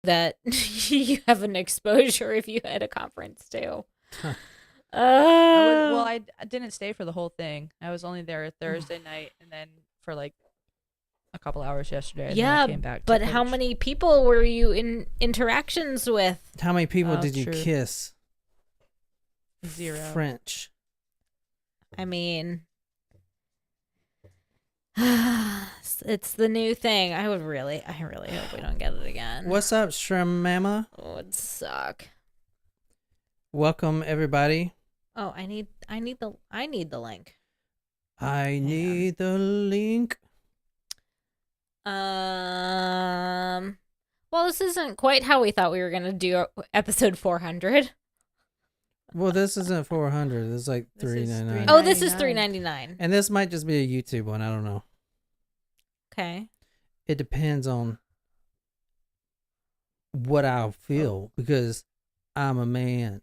that you have an exposure if you had a conference too. I didn't stay for the whole thing. I was only there Thursday night and then for like a couple hours yesterday. And then I came back. But how many people were you in interactions with? How many people did you kiss? 0. French. I mean, it's the new thing. I really hope we don't get it again. What's up, Shrimp Mama? Oh, it'd suck. Welcome, everybody. Oh, I need the link. I need the link. Well, this isn't quite how we thought we were gonna do episode 400. Well, this isn't 400. This is like $3.99. Oh, this is $3.99. And this might just be a YouTube one. I don't know. Okay. It depends on what I'll feel because I'm a man.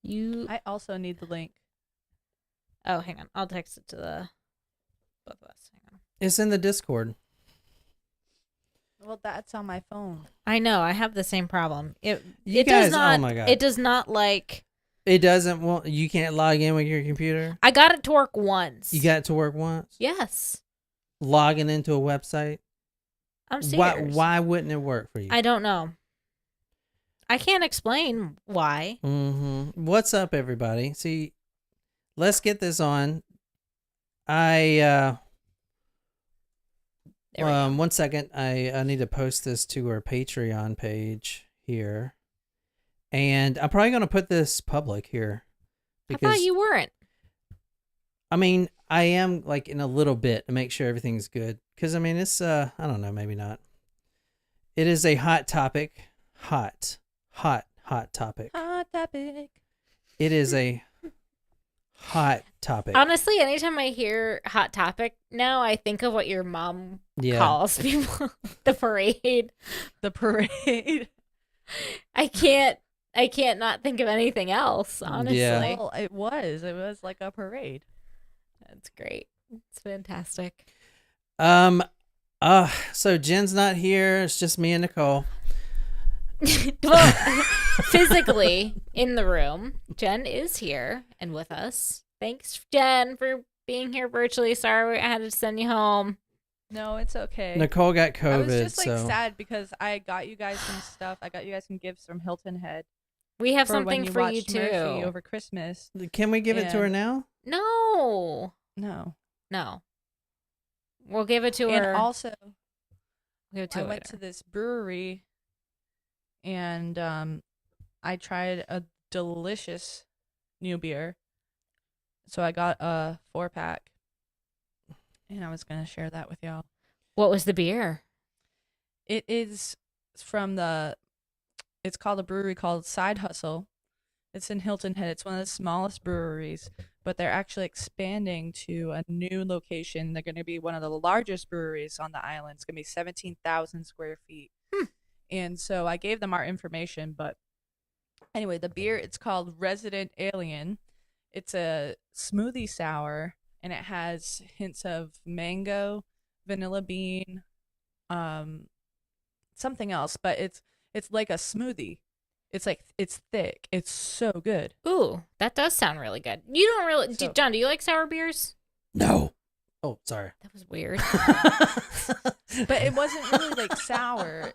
I also need the link. Oh, hang on. I'll text it to the both of us. Hang on. It's in the Discord. Well, that's on my phone. I know. I have the same problem. It guys, does not. Oh my God. It does not like. It doesn't want. You can't log in with your computer. I got it to work once. You got it to work once. Yes. Logging into a website. I'm serious. Why wouldn't it work for you? I don't know. I can't explain why. Mm-hmm. What's up, everybody? See, let's get this on. 1 second. I need to post this to our Patreon page here. And I'm probably going to put this public here. I thought you weren't. I mean, I am like in a little bit to make sure everything's good. Because, I mean, it's, I don't know, maybe not. It is a hot topic. Hot topic. Hot topic. It is a hot topic. Honestly, anytime I hear hot topic now, I think of what your mom calls people. The parade. The parade. I can't not think of anything else, honestly. Yeah. Well, it was like a parade. That's great. It's fantastic. So Jen's not here. It's just me and Nicole. Well, physically in the room, Jen is here and with us. Thanks, Jen, for being here virtually. Sorry I had to send you home. No, it's okay. Nicole got COVID. I was just sad because I got you guys some stuff. I got you guys some gifts from Hilton Head. We have something for you too. Murphy over Christmas. Can we give it to her now? No. We'll give it to her. And also, I went to this brewery and I tried a delicious new beer. So I got a 4-pack and I was going to share that with y'all. What was the beer? It is it's called a brewery called Side Hustle. It's in Hilton Head. It's one of the smallest breweries, but they're actually expanding to a new location. They're going to be one of the largest breweries on the island. It's going to be 17,000 square feet. And so I gave them our information, but anyway, the beer, it's called Resident Alien. It's a smoothie sour, and it has hints of mango, vanilla bean, something else, but it's like a smoothie. It's thick. It's so good. Ooh, that does sound really good. You don't really, John, do you like sour beers? No. Oh, sorry. That was weird. But it wasn't really like sour.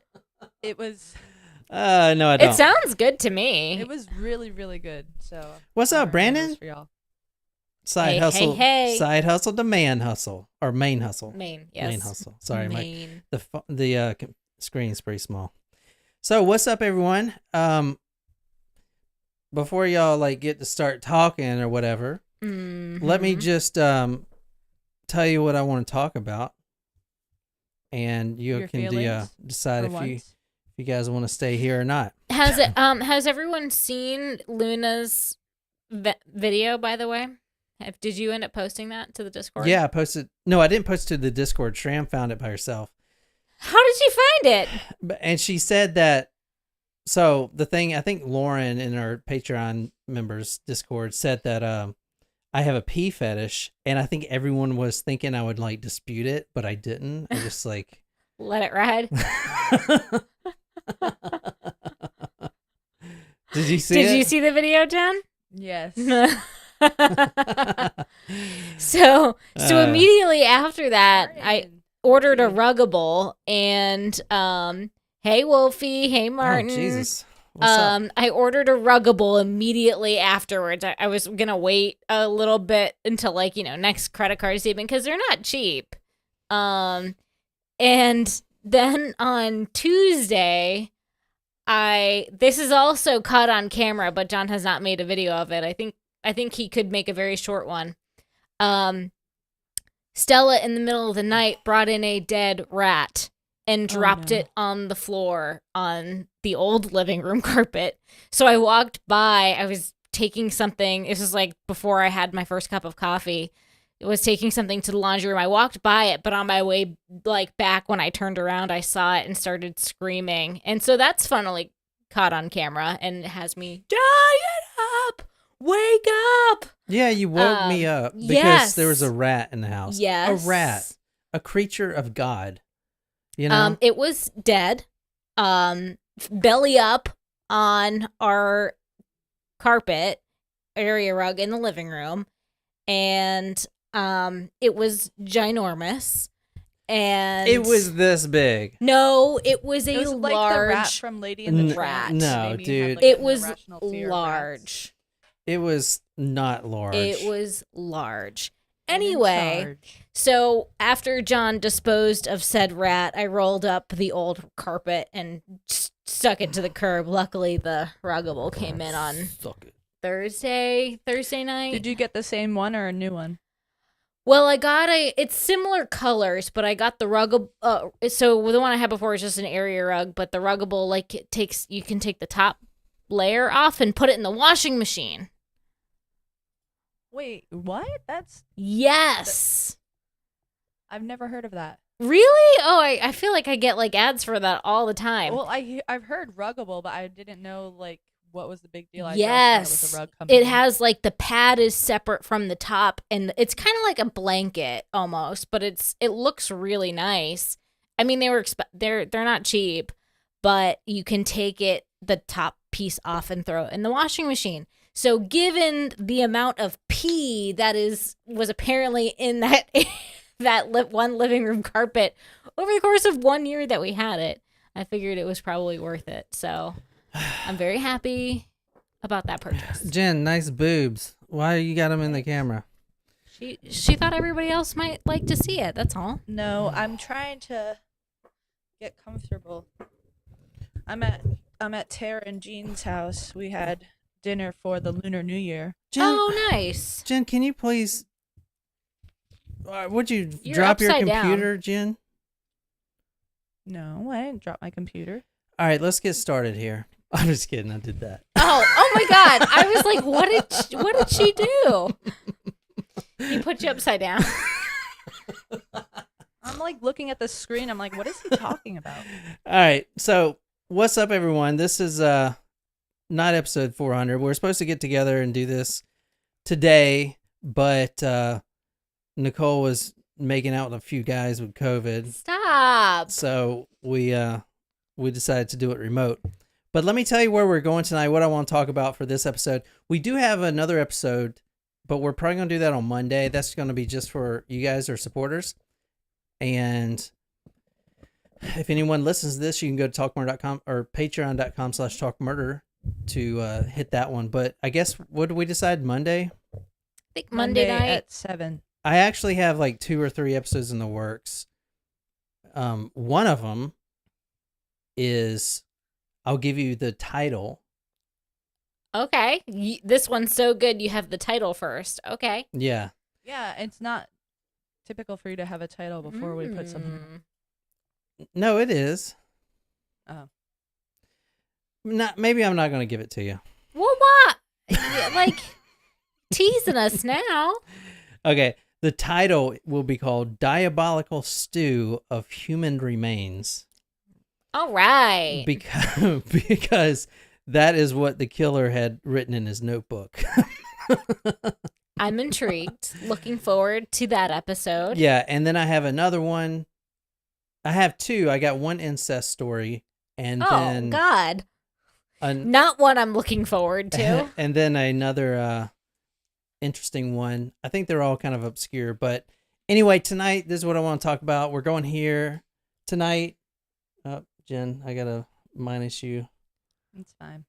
It was. No, I don't. It sounds good to me. It was really, really good. So. What's up, Brandon? For y'all. Side hustle. Hey. Side hustle to man hustle or main hustle. Main, yes. Main hustle. Sorry, main. the screen's pretty small. So what's up, everyone? Before y'all get to start talking or whatever, let me just tell you what I want to talk about, and you can decide if you guys want to stay here or not. Has everyone seen Luna's video? By the way, did you end up posting that to the Discord? Yeah, I posted. No, I didn't post it to the Discord. Shram found it by herself. How did she find it? And she said that. So the thing, I think Lauren in our Patreon members Discord said that I have a pee fetish, and I think everyone was thinking I would dispute it, but I didn't. I just let it ride. Did you see it? Did you see the video, Jen? Yes. So immediately after that, I ordered a Ruggable, and hey Wolfie, hey Martin. Oh, Jesus. What's up? I ordered a Ruggable immediately afterwards. I was gonna wait a little bit until next credit card statement because they're not cheap. And then on Tuesday, this is also caught on camera, but John has not made a video of it. I think he could make a very short one. Stella, in the middle of the night, brought in a dead rat and dropped it on the floor on the old living room carpet. So I walked by. I was taking something. This was like before I had my first cup of coffee. I was taking something to the laundry room. I walked by it, but on my way back when I turned around, I saw it and started screaming. And so that's funnily caught on camera and it has me, get up! Wake up! Yeah, you woke me up because there was a rat in the house. Yes. A rat. A creature of God. You know? It was dead. Belly up on our carpet area rug in the living room. And it was ginormous. And it was this big. No, it was it was large. Like the rat from Lady and the Tramp. No, dude. It was large. It was not large. It was large. Anyway, so after John disposed of said rat, I rolled up the old carpet and stuck it to the curb. Luckily, the Ruggable came in on Thursday night. Did you get the same one or a new one? Well, I got it's similar colors, but I got the Ruggable. So the one I had before was just an area rug, but the Ruggable, you can take the top layer off and put it in the washing machine. Wait, what? Yes. I've never heard of that. Really? Oh, I feel like I get ads for that all the time. Well, I've heard Ruggable, but I didn't know what was the big deal. Yes, it was a rug company. It has the pad is separate from the top, and it's kind of like a blanket almost, but it looks really nice. I mean, they're not cheap, but you can take the top piece off and throw it in the washing machine. So given the amount of pee that was apparently in that one living room carpet over the course of 1 year that we had it, I figured it was probably worth it. So I'm very happy about that purchase. Jen, nice boobs. Why you got them in the camera? She thought everybody else might like to see it. That's all. No, I'm trying to get comfortable. I'm at Tara and Jean's house. We had dinner for the Lunar New Year. Jen, nice. Jen, can you please? Would you drop your computer, down. Jen? No, I didn't drop my computer. All right, let's get started here. I'm just kidding. I did that. Oh my God! I was like, what did she do? He put you upside down. I'm looking at the screen. I'm like, what is he talking about? All right, so what's up, everyone? This is not episode 400. We're supposed to get together and do this today, but Nicole was making out with a few guys with COVID. Stop. So we decided to do it remote. But let me tell you where we're going tonight, what I want to talk about for this episode. We do have another episode, but we're probably going to do that on Monday. That's going to be just for you guys, our supporters. And if anyone listens to this, you can go to talkmurder.com or patreon.com/talkmurder to hit that one. But I guess, what did we decide? Monday? I think Monday night at 7. I actually have 2 or 3 episodes in the works. One of them is, I'll give you the title. Okay. This one's so good you have the title first. Okay. Yeah. Yeah, it's not typical for you to have a title before we put something. No, it is. Oh. Maybe I'm not going to give it to you. Well, what? Teasing us now. Okay. The title will be called Diabolical Stew of Human Remains. All right. Because that is what the killer had written in his notebook. I'm intrigued. Looking forward to that episode. Yeah, and then I have another one. I have 2. I got one incest story, and then God. Not one I'm looking forward to. And then another interesting one. I think they're all kind of obscure, but anyway, tonight, this is what I want to talk about. We're going here tonight. Oh, Jen, I got to minus you. It's fine.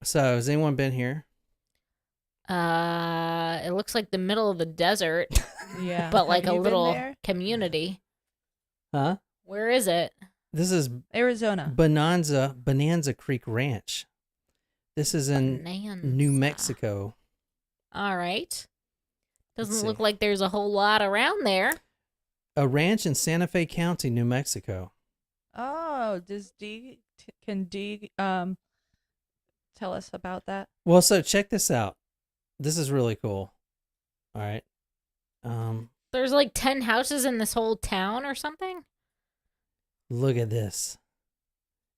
So, has anyone been here? It looks like the middle of the desert. Yeah. But like a little community. Huh? Where is it? This is Arizona. Bonanza Creek Ranch. This is in New Mexico. All right. Doesn't look like there's a whole lot around there. A ranch in Santa Fe County, New Mexico. Oh, can D tell us about that? Well, so check this out. This is really cool. All right. There's like 10 houses in this whole town or something. Look at this.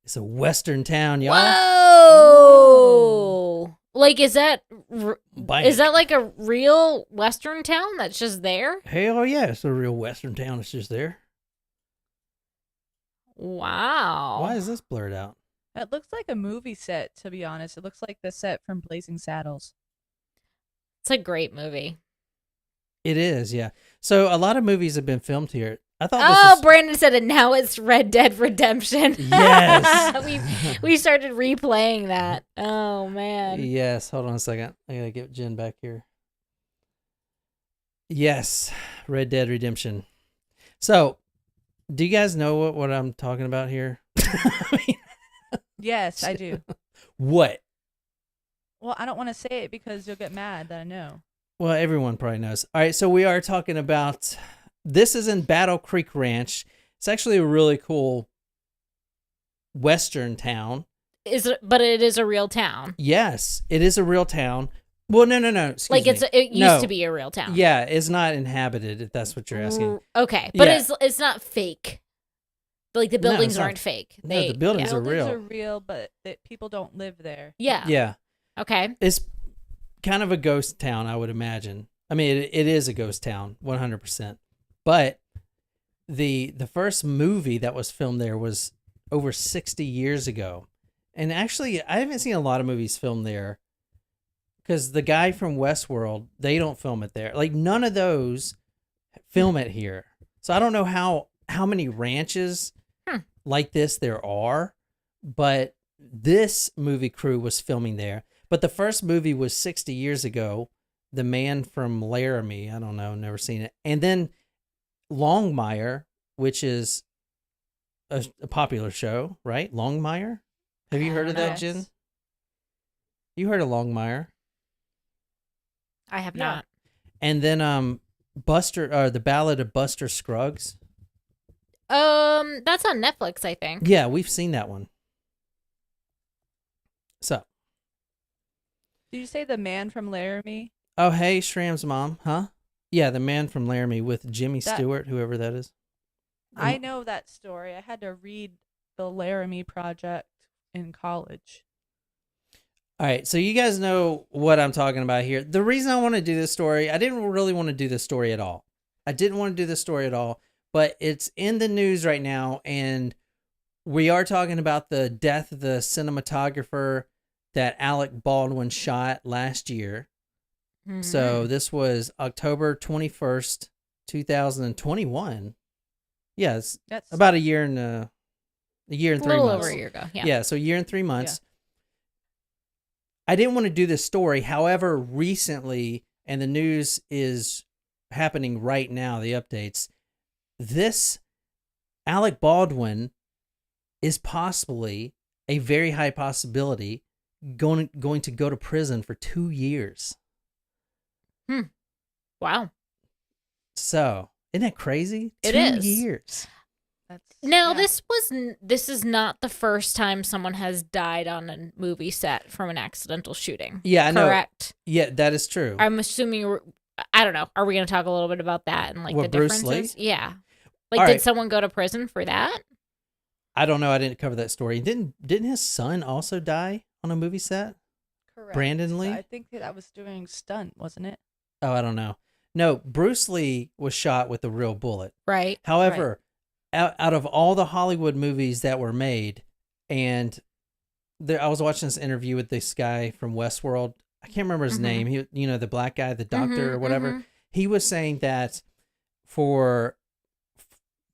It's a western town, y'all. Whoa! Like, is that like a real western town that's just there? Hell yeah, it's a real western town that's just there. Wow. Why is this blurred out? It looks like a movie set, to be honest. It looks like the set from Blazing Saddles. It's a great movie. It is, yeah. So a lot of movies have been filmed here. I thought Brandon said it. Now it's Red Dead Redemption. Yes. we started replaying that. Oh, man. Yes. Hold on a second. I got to get Jen back here. Yes. Red Dead Redemption. So, do you guys know what I'm talking about here? Yes, I do. What? Well, I don't want to say it because you'll get mad that I know. Well, everyone probably knows. All right, so we are talking about, this is in Battle Creek Ranch. It's actually a really cool western town. But it is a real town. Yes, it is a real town. Well, no. Excuse me. It used to be a real town. Yeah, it's not inhabited, if that's what you're asking. Okay, but it's not fake. Like, the buildings aren't fake. No, the buildings are real. The buildings are real, but people don't live there. Yeah. Yeah. Okay. It's kind of a ghost town, I would imagine. I mean, it is a ghost town, 100%. But the first movie that was filmed there was over 60 years ago. And actually, I haven't seen a lot of movies filmed there because the guy from Westworld, they don't film it there. Like, none of those film it here. So I don't know how many ranches like this there are, but this movie crew was filming there. But the first movie was 60 years ago. The Man from Laramie. I don't know. Never seen it. And then Longmire, which is a popular show, right? Longmire? Have you heard of that, Jen? You heard of Longmire? I have not. And then the Ballad of Buster Scruggs. That's on Netflix, I think. Yeah, we've seen that one. So. Did you say The Man from Laramie? Oh, hey, Shram's mom, huh? Yeah, The Man from Laramie with Jimmy Stewart, whoever that is. I know that story. I had to read the Laramie Project in college. All right, so you guys know what I'm talking about here. The reason I want to do this story, I didn't really want to do this story at all. But it's in the news right now, and we are talking about the death of the cinematographer that Alec Baldwin shot last year. Mm-hmm. So this was October 21st, 2021. Yes, that's about a year and 3 months. A little over a year ago, yeah. Yeah, so a year and 3 months. Yeah. I didn't want to do this story. However, recently, and the news is happening right now, the updates, this Alec Baldwin is possibly a very high possibility going to go to prison for 2 years. Wow. So, isn't that crazy? It 2 is. years. This is not the first time someone has died on a movie set from an accidental shooting. Yeah, I know. Correct. Yeah, that is true. I'm assuming. I don't know. Are we going to talk a little bit about that and the Bruce differences? Lee? Yeah. Did someone go to prison for that? I don't know. I didn't cover that story. Didn't his son also die on a movie set? Correct. Brandon Lee? I think that was doing stunt, wasn't it? Oh, I don't know. No, Bruce Lee was shot with a real bullet. Right. However, out of all the Hollywood movies that were made, and I was watching this interview with this guy from Westworld. I can't remember his name. He, the black guy, the doctor or whatever. He was saying that for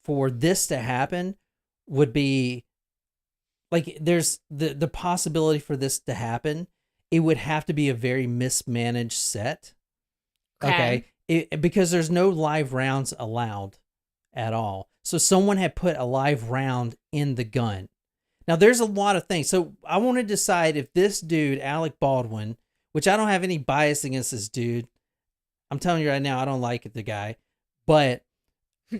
this to happen would be like there's the possibility for this to happen. It would have to be a very mismanaged set. Okay. Because there's no live rounds allowed at all. So someone had put a live round in the gun. Now there's a lot of things. So I want to decide if this dude, Alec Baldwin, which I don't have any bias against this dude. I'm telling you right now, I don't like the guy, but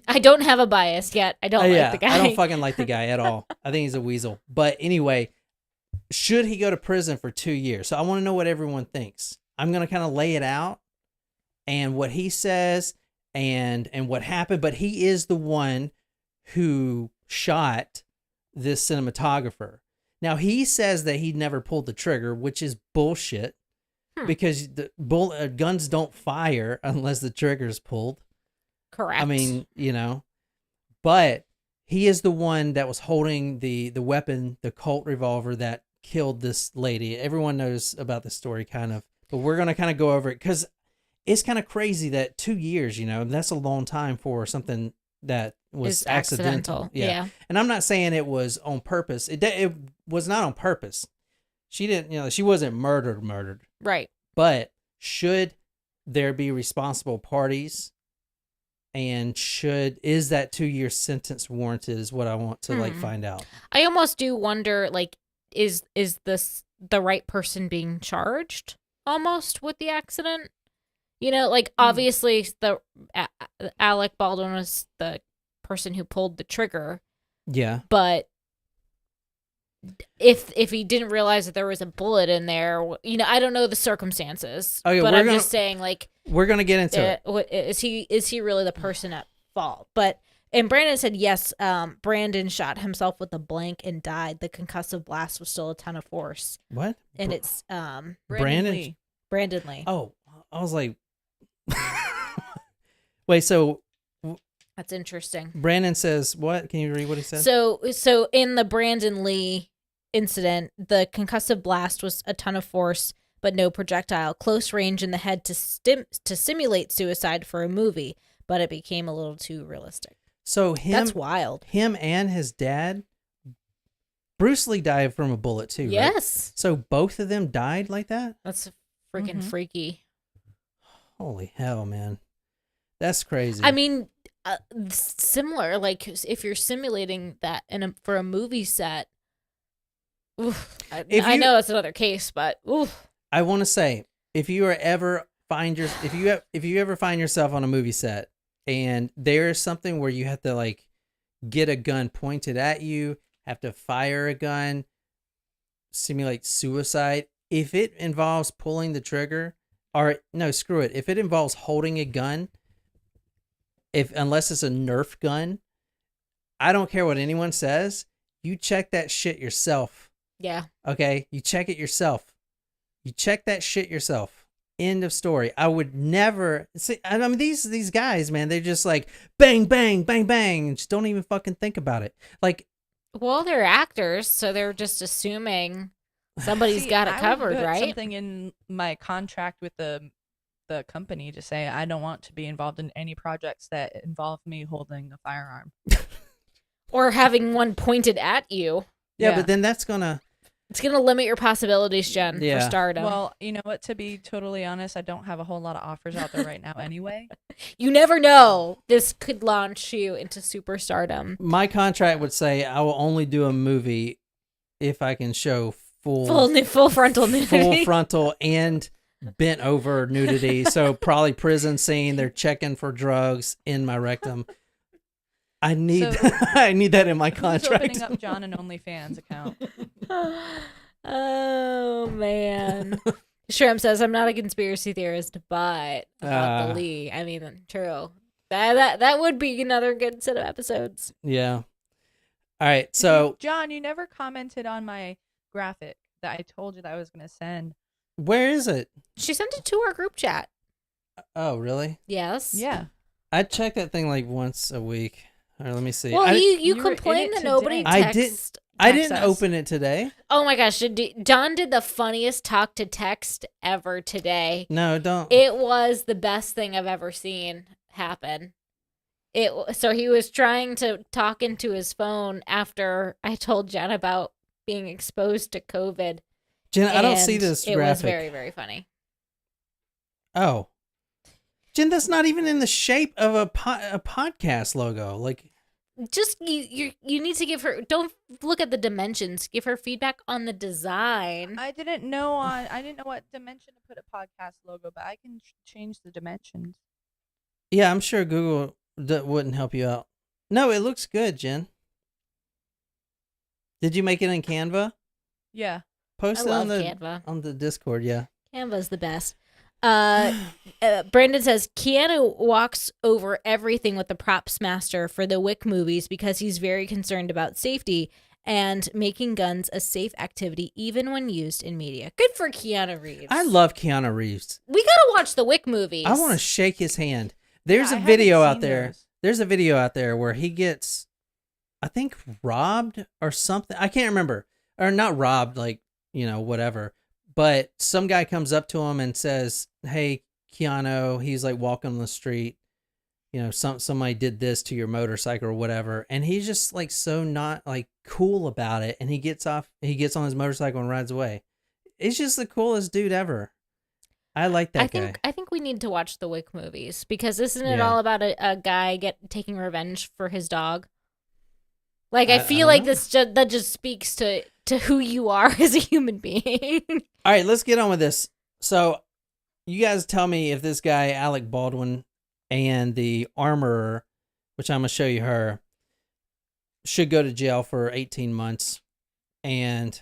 I don't have a bias yet. I don't like the guy. I don't fucking like the guy at all. I think he's a weasel. But anyway, should he go to prison for 2 years? So I want to know what everyone thinks. I'm going to kind of lay it out and what he says and what happened. But he is the one who shot this cinematographer. Now, he says that he never pulled the trigger, which is bullshit because guns don't fire unless the trigger is pulled. Correct. I mean, but he is the one that was holding the weapon, the Colt revolver that killed this lady. Everyone knows about the story kind of, but we're going to kind of go over it because it's kind of crazy that 2 years, that's a long time for something that was accidental. Yeah. And I'm not saying it was on purpose. It was not on purpose. She didn't, she wasn't murdered. Right. But should there be responsible parties? And is that 2 year sentence warranted is what I want to find out. I almost do wonder, is this the right person being charged almost with the accident? Obviously the Alec Baldwin was the person who pulled the trigger. Yeah. But if he didn't realize that there was a bullet in there, I don't know the circumstances. Oh, yeah, but I'm just saying, we're gonna get into it. Is he really the person at fault? And Brandon said yes. Brandon shot himself with a blank and died. The concussive blast was still a ton of force. What? And it's Brandon Lee. Oh, I was like, wait. So that's interesting. Brandon says what? Can you read what he said? So in the Brandon Lee incident, the concussive blast was a ton of force, but no projectile. Close range in the head to simulate suicide for a movie, but it became a little too realistic. So that's wild. Him and his dad, Bruce Lee died from a bullet too. Yes. Right? So both of them died like that? That's freaking freaky. Holy hell, man. That's crazy. I mean, similar, if you're simulating that for a movie set, I know it's another case, but I want to say, if you ever find yourself on a movie set and there is something where you have to get a gun pointed at you, have to fire a gun, simulate suicide, if it involves pulling the trigger, or no, screw it, if it involves holding a gun, unless it's a Nerf gun, I don't care what anyone says, you check that shit yourself. Yeah. Okay? You check it yourself. You check that shit yourself. End of story. I would never see. I mean, these guys, man, they're just bang, bang, bang, bang, and just don't even fucking think about it. Well, they're actors, so they're just assuming somebody's got it covered, right? Something in my contract with the company to say I don't want to be involved in any projects that involve me holding a firearm or having one pointed at you. Yeah, but then it's gonna limit your possibilities, Jen, for stardom. Well, you know what? To be totally honest, I don't have a whole lot of offers out there right now anyway. You never know. This could launch you into superstardom. My contract would say I will only do a movie if I can show full frontal nudity. Full frontal and bent over nudity. So probably prison scene. They're checking for drugs in my rectum. I need that in my contract. Who's opening up John and OnlyFans account? Oh man. Shrimp says I'm not a conspiracy theorist, but about the Lee. I mean, true. That would be another good set of episodes. Yeah. All right. So John, you never commented on my graphic that I told you that I was going to send. Where is it? She sent it to our group chat. Oh, really? Yes. Yeah. I check that thing once a week. All right, let me see. Well, you complained that nobody texted. I didn't open it today. Oh my gosh, John did the funniest talk to text ever today. No, don't. It was the best thing I've ever seen happen. So he was trying to talk into his phone after I told Jen about being exposed to COVID. Jen, I don't see this graphic. It was very, very funny. Oh. Jen, that's not even in the shape of a podcast logo. Like, just you need to give her. Don't look at the dimensions. Give her feedback on the design. I didn't know what dimension to put a podcast logo, but I can change the dimensions. Yeah, I'm sure Google wouldn't help you out. No, it looks good, Jen. Did you make it in Canva? Yeah. Post it on Canva. On the Discord. Yeah. Canva's the best. Brandon says Keanu walks over everything with the props master for the Wick movies because he's very concerned about safety and making guns a safe activity even when used in media. Good for Keanu Reeves. I love Keanu Reeves. We gotta watch the Wick movies. I want to shake his hand. There's a video out there. There's a video out there where he gets, I think, robbed or something. I can't remember. Or not robbed, like, whatever. But some guy comes up to him and says, "Hey, Keanu," he's like walking on the street, somebody did this to your motorcycle or whatever. And he's just like so not like cool about it. And he gets on his motorcycle and rides away. It's just the coolest dude ever. I like that guy. I think we need to watch the Wick movies because isn't it all about a guy taking revenge for his dog? Like, I feel like that just speaks to who you are as a human being. All right, let's get on with this. So, you guys tell me if this guy, Alec Baldwin, and the armorer, which I'm going to show you her, should go to jail for 18 months. And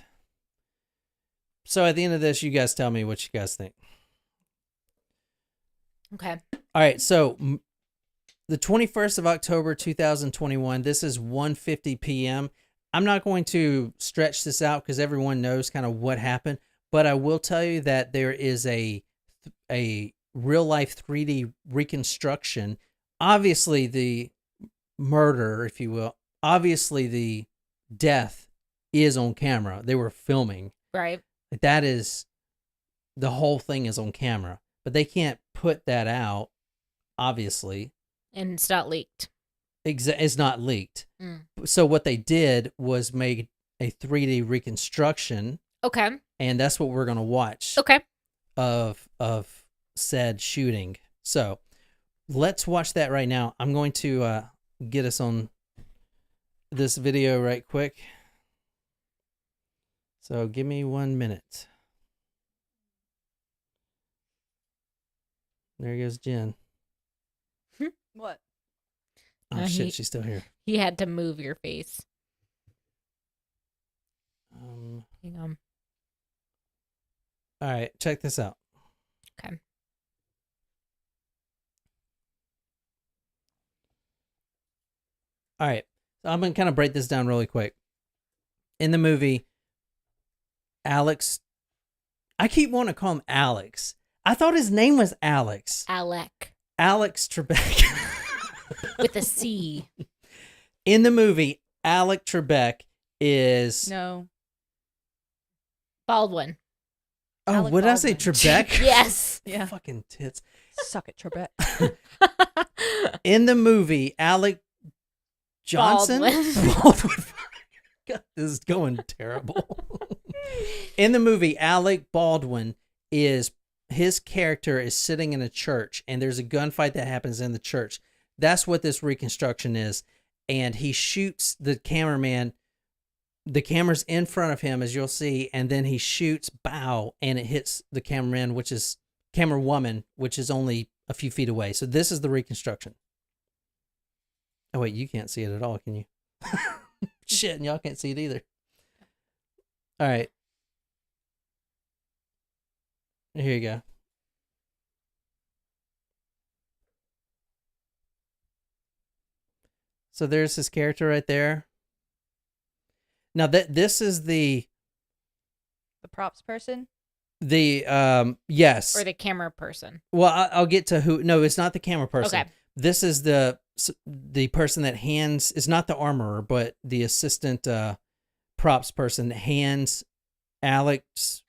so at the end of this, you guys tell me what you guys think. Okay. All right, so the 21st of October, 2021, this is 1:50 p.m. I'm not going to stretch this out because everyone knows kind of what happened, but I will tell you that there is a real-life 3D reconstruction. Obviously, the murder, if you will, obviously the death is on camera. They were filming. Right. That is, the whole thing is on camera, but they can't put that out, obviously. And it's not leaked. It's not leaked. So what they did was make a 3D reconstruction. Okay. And that's what we're going to watch. Okay. Of said shooting. So let's watch that right now. I'm going to get us on this video right quick. So give me 1 minute. There goes Jen. What? Oh, shit, she's still here. He had to move your face. Hang on. All right, check this out. Okay. All right, so I'm going to kind of break this down really quick. In the movie, Alex, I keep wanting to call him Alex. I thought his name was Alex. Alex Trebek. With a C. In the movie, Alec Trebek is... No. Baldwin. Oh, Alec what did I say? Baldwin. Trebek? Yes. Yeah. Fucking tits. Suck it, Trebek. In the movie, Alec Johnson? Baldwin. God, this is going terrible. In the movie, Alec Baldwin his character is sitting in a church, and there's a gunfight that happens in the church. That's what this reconstruction is. And he shoots the cameraman. The camera's in front of him, as you'll see, and then he shoots, bow, and it hits the cameraman, camera woman, which is only a few feet away. So this is the reconstruction. Oh, wait, you can't see it at all, can you? Shit, and y'all can't see it either. All right. Here you go. So there's his character right there. Now this is the props person? Yes. Or the camera person. Well, I'll get to who. No, it's not the camera person. Okay. This is the person that it's not the armorer, but the assistant props person hands Alex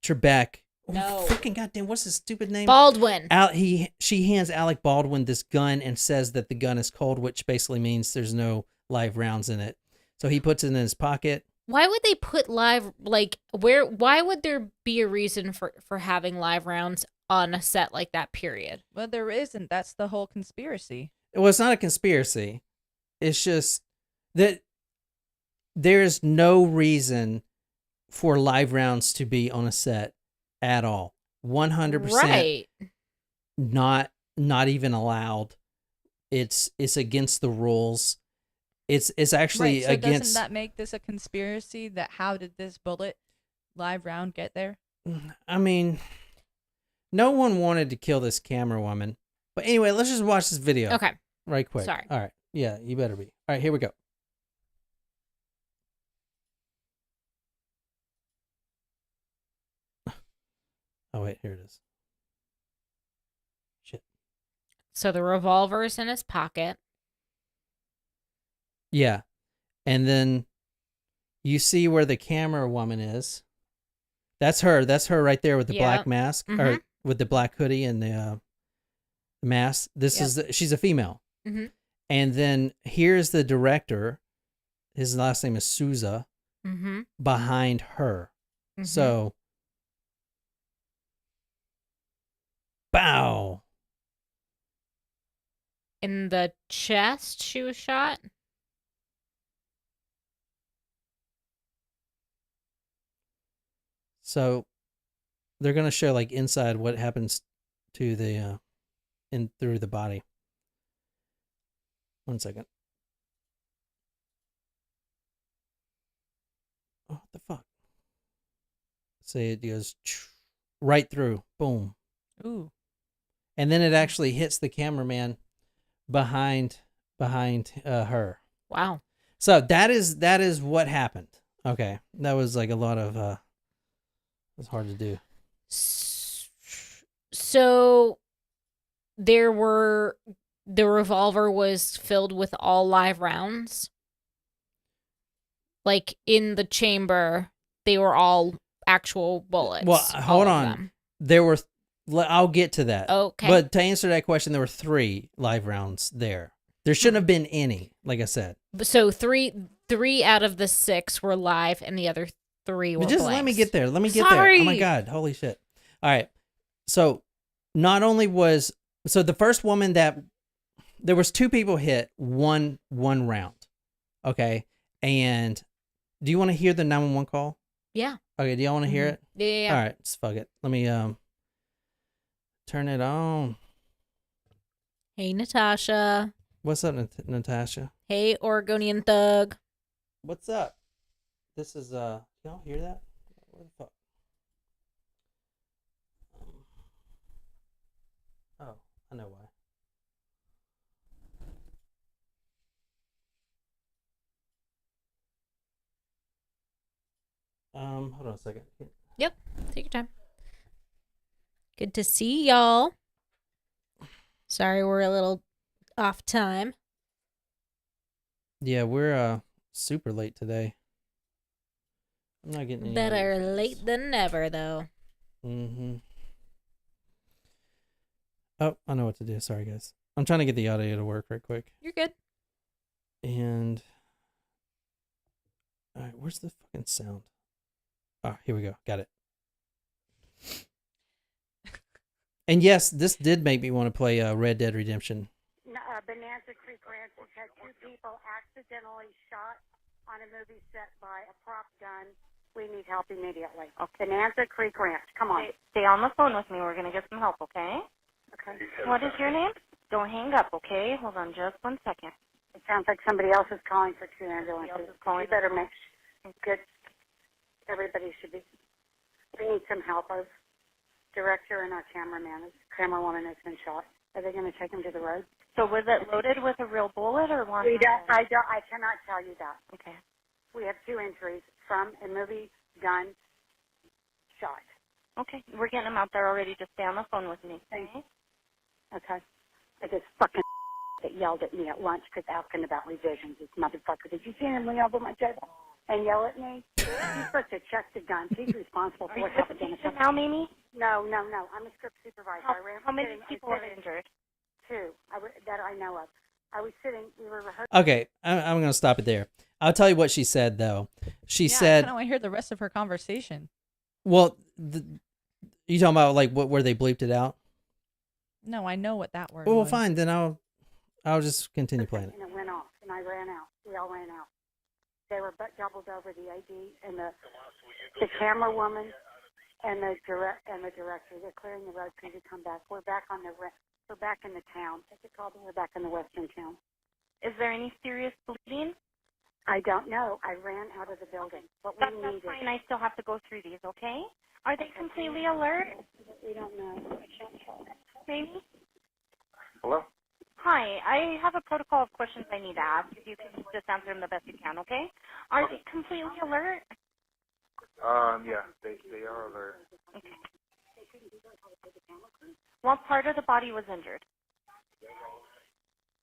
Trebek. No. Freaking goddamn, what's his stupid name? Baldwin. She hands Alec Baldwin this gun and says that the gun is cold, which basically means there's no live rounds in it. So he puts it in his pocket. Why would they put live, like, why would there be a reason for having live rounds on a set like that, period? Well, there isn't. That's the whole conspiracy. Well, it's not a conspiracy. It's just that there's no reason for live rounds to be on a set at all. 100% Right. not even allowed. It's against the rules. It's actually right, so against. Doesn't that make this a conspiracy? That how did this bullet live round get there? I mean, no one wanted to kill this camera woman. But anyway, let's just watch this video. Okay. Right quick. Sorry. All right. Yeah, you better be. All right, here we go. Oh, wait, here it is. Shit. So the revolver is in his pocket. Yeah. And then you see where the camera woman is. That's her. That's her right there with the black mask, or with the black hoodie and the mask. This is she's a female. Mm-hmm. And then here's the director. His last name is Souza. Mm-hmm. Behind her. Mm-hmm. So, bow. In the chest, she was shot. So, they're gonna show like inside what happens to the through the body. 1 second. Oh, what the fuck? Say it goes right through. Boom. Ooh. And then it actually hits the cameraman behind her. Wow. So that is what happened. Okay. That was like a lot of it was hard to do. So the revolver was filled with all live rounds. Like in the chamber, they were all actual bullets. Well, hold on. There were I'll get to that. Okay. But to answer that question, there were 3 live rounds there. There shouldn't have been any, like I said. So three out of the 6 were live, and the other 3 were But just blanks. let me get there. Let me get there. Oh my God. Holy shit. All right. So not only was the first woman that there was 2 people hit one round. Okay. And do you want to hear the 911 call? Yeah. Okay. Do y'all want to hear it? Yeah. All right. Just fuck it. Let me turn it on. Hey, Natasha. What's up, Natasha? Hey, Oregonian thug. What's up? This is y'all hear that? What the fuck? Oh, I know why. Hold on a second. Yep. Take your time. Good to see y'all. Sorry, we're a little off time. Yeah, we're super late today. I'm not getting any Better late than never, though. Mm-hmm. Oh, I know what to do. Sorry, guys. I'm trying to get the audio to work right quick. You're good. And all right, where's the fucking sound? Oh, here we go. Got it. And yes, this did make me want to play Red Dead Redemption. Bonanza Creek Ranch has had 2 people accidentally shot on a movie set by a prop gun. We need help immediately. Okay. Bonanza Creek Ranch. Come on. Stay on the phone with me. We're going to get some help, okay? Okay. What is your name? Don't hang up, okay? Hold on just 1 second. It sounds like somebody else is calling for 2 ambulances. You better make good. Everybody should be. We need some help. Our director and our camerawoman has been shot. Are they going to take him to the road? So was it loaded with a real bullet or one? I cannot tell you that. Okay. We have 2 entries from a movie gun shot. Okay. We're getting them out there already. Just stay on the phone with me. Okay. Okay. I just fucking that yelled at me at lunch because asking about revisions. This motherfucker. Did you see him lean over my table? and yell at me. He's supposed to check the guns. He's responsible for what happened in the company. Now, Mimi? No. I'm a script supervisor. How many people are injured? 2 that I know of. I was sitting, we were rehearsing. Okay, I'm going to stop it there. I'll tell you what she said, though. She said... I kind of want to hear the rest of her conversation. Well, you talking about like where they bleeped it out? No, I know what that word well, was. Fine, then I'll just continue playing it. And it went off, and I ran out. We all ran out. They were doubled over, the AD and the camera woman and the director. They're clearing the road for you to come back. We're back in the town. Take a call. We're back in the western town. Is there any serious bleeding? I don't know. I ran out of the building. But That's fine. I still have to go through these, okay? Are they completely alert? We don't know. I can't tell. Maybe? Hello? Hi. I have a protocol of questions I need to ask. If you can just answer them the best you can, okay? Are they completely alert? Yeah, they are alert. Okay. What part of the body was injured?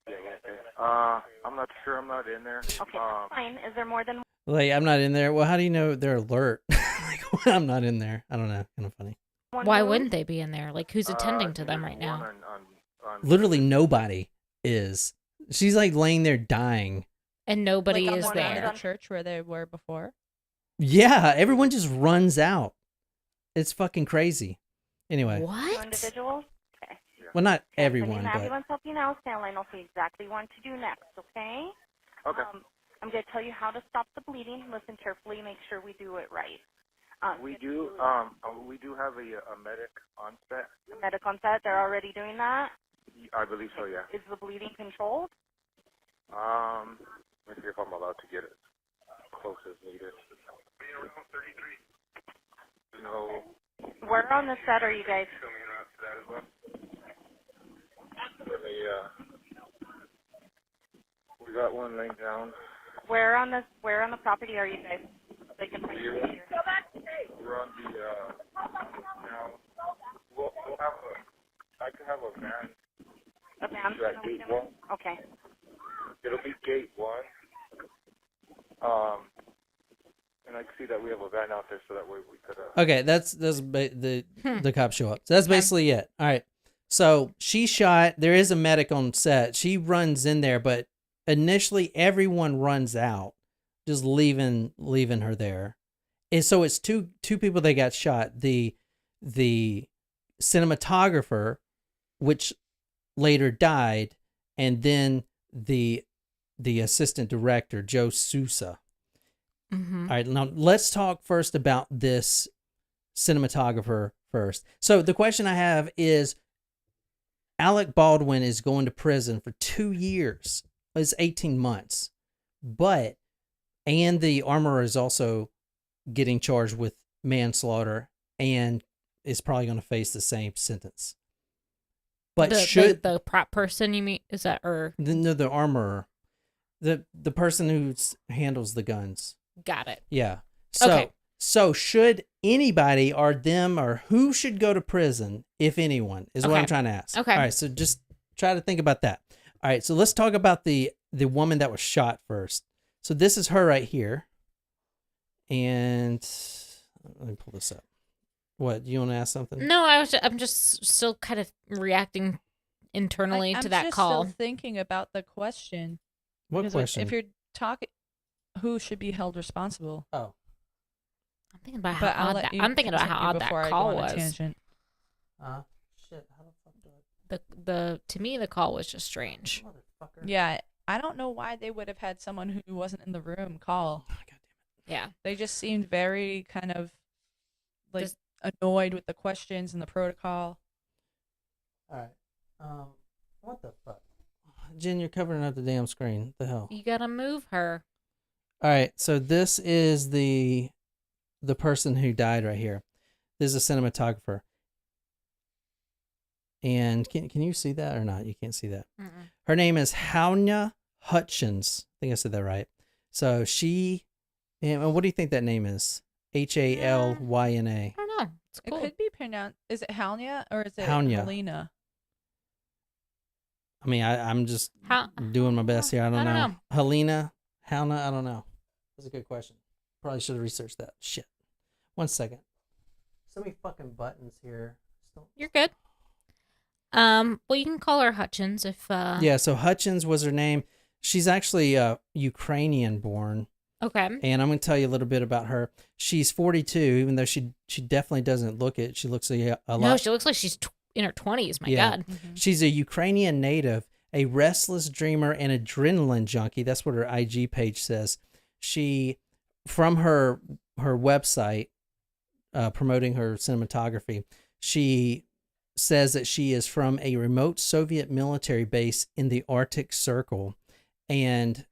Yeah, okay. I'm not sure. I'm not in there. Okay, that's fine. Is there more than Like, I'm not in there. Well, how do you know they're alert? Like, I'm not in there. I don't know. Kind of funny. one? Why wound? wouldn't they be in there? Like, who's attending to them right now? Literally nobody is. She's like laying there dying. And nobody like is on there. the church where they were before. Yeah, everyone just runs out. It's fucking crazy. Anyway. Two What? individuals? Okay. Well, not Okay, everyone, so but... ambulance help you now, Stanley, and I'll see exactly what to do next, okay? Okay. I'm going to tell you how to stop the bleeding. Listen carefully. Make sure we do it right. We do have a medic on set. A medic on set, they're already doing that? I believe so, yeah. Is the bleeding controlled? Let me see if I'm allowed to get it close as needed. No. Where on the set are you guys? We got one laying down. Where on the property are you guys? They can find you. We're on the now. We'll have I can have a van. A van? At gate 1. Okay. It'll be gate 1. And I can see that we have a van out there, so that way we could. Okay, that's the cops show up. So that's basically it. All right. So she shot. There is a medic on set. She runs in there, but initially everyone runs out, just leaving her there. And so it's two people that got shot. The cinematographer, which later died, and then the assistant director, Joel Souza. Mm-hmm. All right, now let's talk first about this cinematographer first. So the question I have is, Alec Baldwin is going to prison for 2 years. It's 18 months. And the armorer is also getting charged with manslaughter and is probably going to face the same sentence. But the prop person, you mean, is that, or the armorer, the person who handles the guns. Got it. Yeah. So should anybody or them or who should go to prison, if anyone, is what I'm trying to ask. Okay. All right. So just try to think about that. All right. So let's talk about the woman that was shot first. So this is her right here. And let me pull this up. What, you want to ask something? No, I'm just still kind of reacting internally to that call. I'm still thinking about the question. What Because question? If you're talking, who should be held responsible? Oh. I'm thinking about But how I'll odd let that, you I'm thinking about how continue odd that before I call go on a was. tangent. Shit. How the fuck do I... To me, the call was just strange. Motherfucker. Yeah, I don't know why they would have had someone who wasn't in the room call. Oh, God Yeah. They just seemed very kind of like Just- annoyed with the questions and the protocol. damn it. All right. What the fuck? Jen, you're covering up the damn screen. What the hell? You gotta move her. All right. So this is the person who died right here. This is a cinematographer. And can you see that or not? You can't see that. Mm-mm. Her name is Halyna Hutchins. I think I said that right. So she, and what do you think that name is? Halyna. I don't know. It's cool. It could be pronounced. Is it Halyna or is it Halyna. Halyna? I mean, I'm just How- doing my best here. I don't I don't know. know. Halyna, I don't know. That's a good question. Probably should have researched that. Shit. 1 second. So many fucking buttons here. You're good. Well, you can call her Hutchins if. Yeah. So Hutchins was her name. She's actually Ukrainian born. Okay. And I'm going to tell you a little bit about her. She's 42, even though she definitely doesn't look it. She looks a lot. No, she looks like she's in her 20s. My God. Mm-hmm. She's a Ukrainian native, a restless dreamer, and adrenaline junkie. That's what her IG page says. She, from her website, promoting her cinematography, she says that she is from a remote Soviet military base in the Arctic Circle. And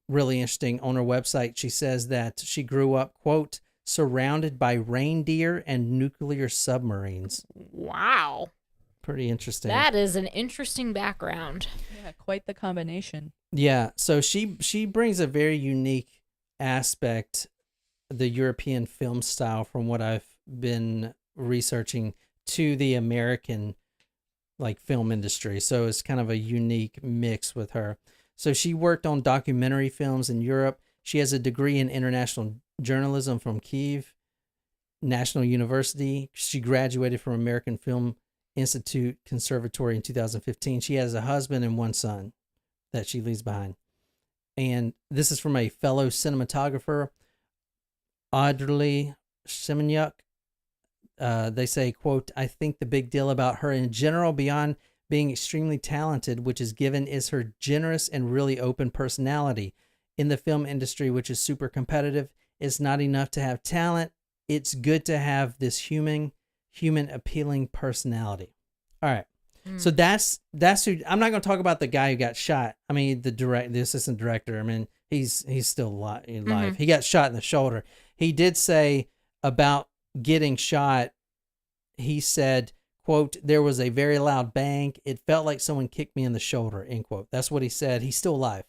really interesting, on her website, she says that she grew up, quote, surrounded by reindeer and nuclear submarines. Wow. Pretty interesting. That is an interesting background. Yeah, quite the combination. Yeah, so she brings a very unique aspect, the European film style, from what I've been researching, to the American like film industry. So it's kind of a unique mix with her. So she worked on documentary films in Europe. She has a degree in international journalism from Kyiv National University. She graduated from American Film Institute Conservatory in 2015. She has a husband and 1 son that she leaves behind. And this is from a fellow cinematographer, Audrey Semenyuk. They say, quote, I think the big deal about her in general, beyond being extremely talented, which is given, is her generous and really open personality. In the film industry, which is super competitive, it's not enough to have talent. It's good to have this human appealing personality. All right. So that's who. I'm not going to talk about the guy who got shot. I mean, the assistant director. I mean, he's still alive. Mm-hmm. He got shot in the shoulder. He did say about getting shot. He said, quote, there was a very loud bang. It felt like someone kicked me in the shoulder, end quote. That's what he said. He's still alive.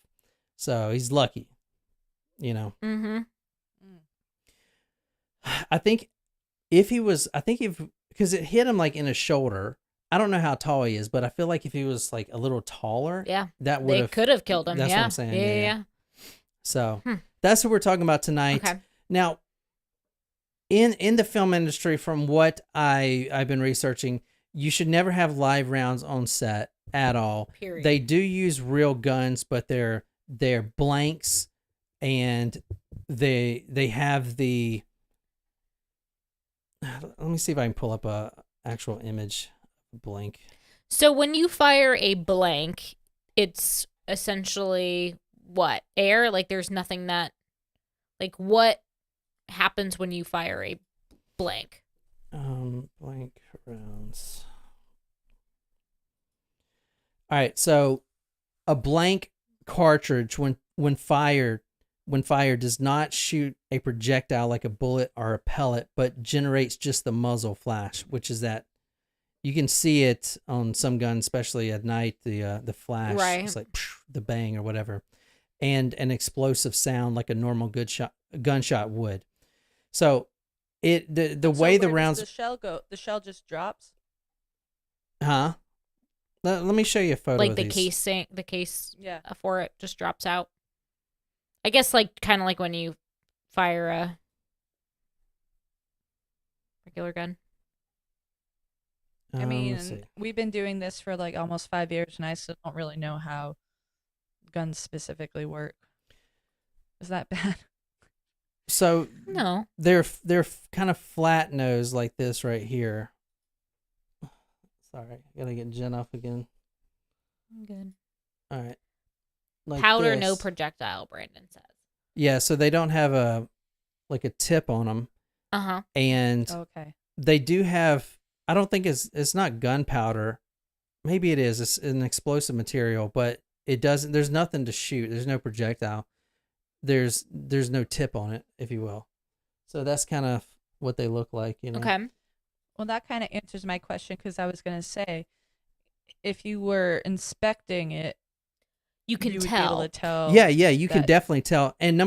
So he's lucky, you know. Mm-hmm. I think because it hit him like in his shoulder. I don't know how tall he is, but I feel like if he was like a little taller, that would they could have killed him. That's what I'm saying. Yeah. So that's what we're talking about tonight. Okay. Now, in the film industry, from what I've been researching, you should never have live rounds on set at all. Period. They do use real guns, but they're blanks, and they have the. Let me see if I can pull up a actual image. Blank. So when you fire a blank, it's essentially what? Air? Like there's nothing that, like what happens when you fire a blank? Blank rounds. All right, so a blank cartridge when fired does not shoot a projectile like a bullet or a pellet, but generates just the muzzle flash, which is that you can see it on some guns, especially at night, the flash. Right. It's like the bang or whatever, and an explosive sound like a normal gunshot would. So the way the rounds, the shell go, the shell just drops. Huh? Let me show you a photo. Like of the these. case Yeah. for it just drops out. I guess like kind of like when you fire a regular gun. I mean, let's see. we've been doing this for like almost 5 years, and I still don't really know how guns specifically work. Is that bad? So No. they're kind of flat nose like this right here. Sorry, gotta get Jen off again. I'm good. All right. Like Powder, this. no projectile, Brandon says. Yeah, so they don't have a tip on them, Uh-huh. and Okay. they do have. I don't think it's not gunpowder. Maybe it is. It's an explosive material, but it doesn't. There's nothing to shoot. There's no projectile. There's no tip on it, if you will. So that's kind of what they look like, you know. Okay. Well, that kind of answers my question, because I was going to say, if you were inspecting it, You can would be tell. able to tell. Yeah, you can that- definitely tell. And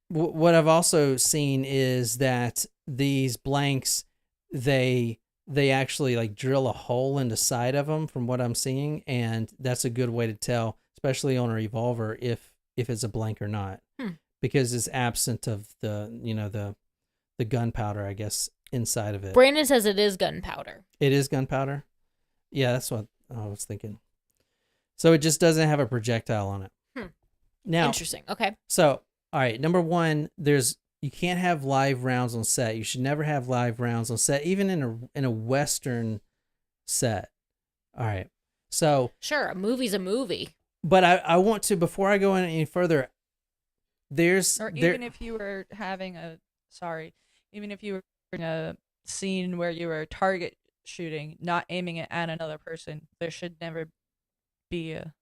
what I've also seen is that these blanks, they actually like drill a hole in the side of them, from what I'm seeing, and that's a good way to tell, especially on a revolver, if it's a blank or not. because it's absent of the gunpowder, I guess, inside of it. Brandon says it is gunpowder. It is gunpowder? Yeah, that's what I was thinking. So it just doesn't have a projectile on it. Now, interesting. Okay. So, all right, number one, you can't have live rounds on set. You should never have live rounds on set, even in a Western set. All right. So sure, a movie's a movie. But I want to, before I go any further, even if you were in a scene where you were target shooting, not aiming it at another person, there should never be a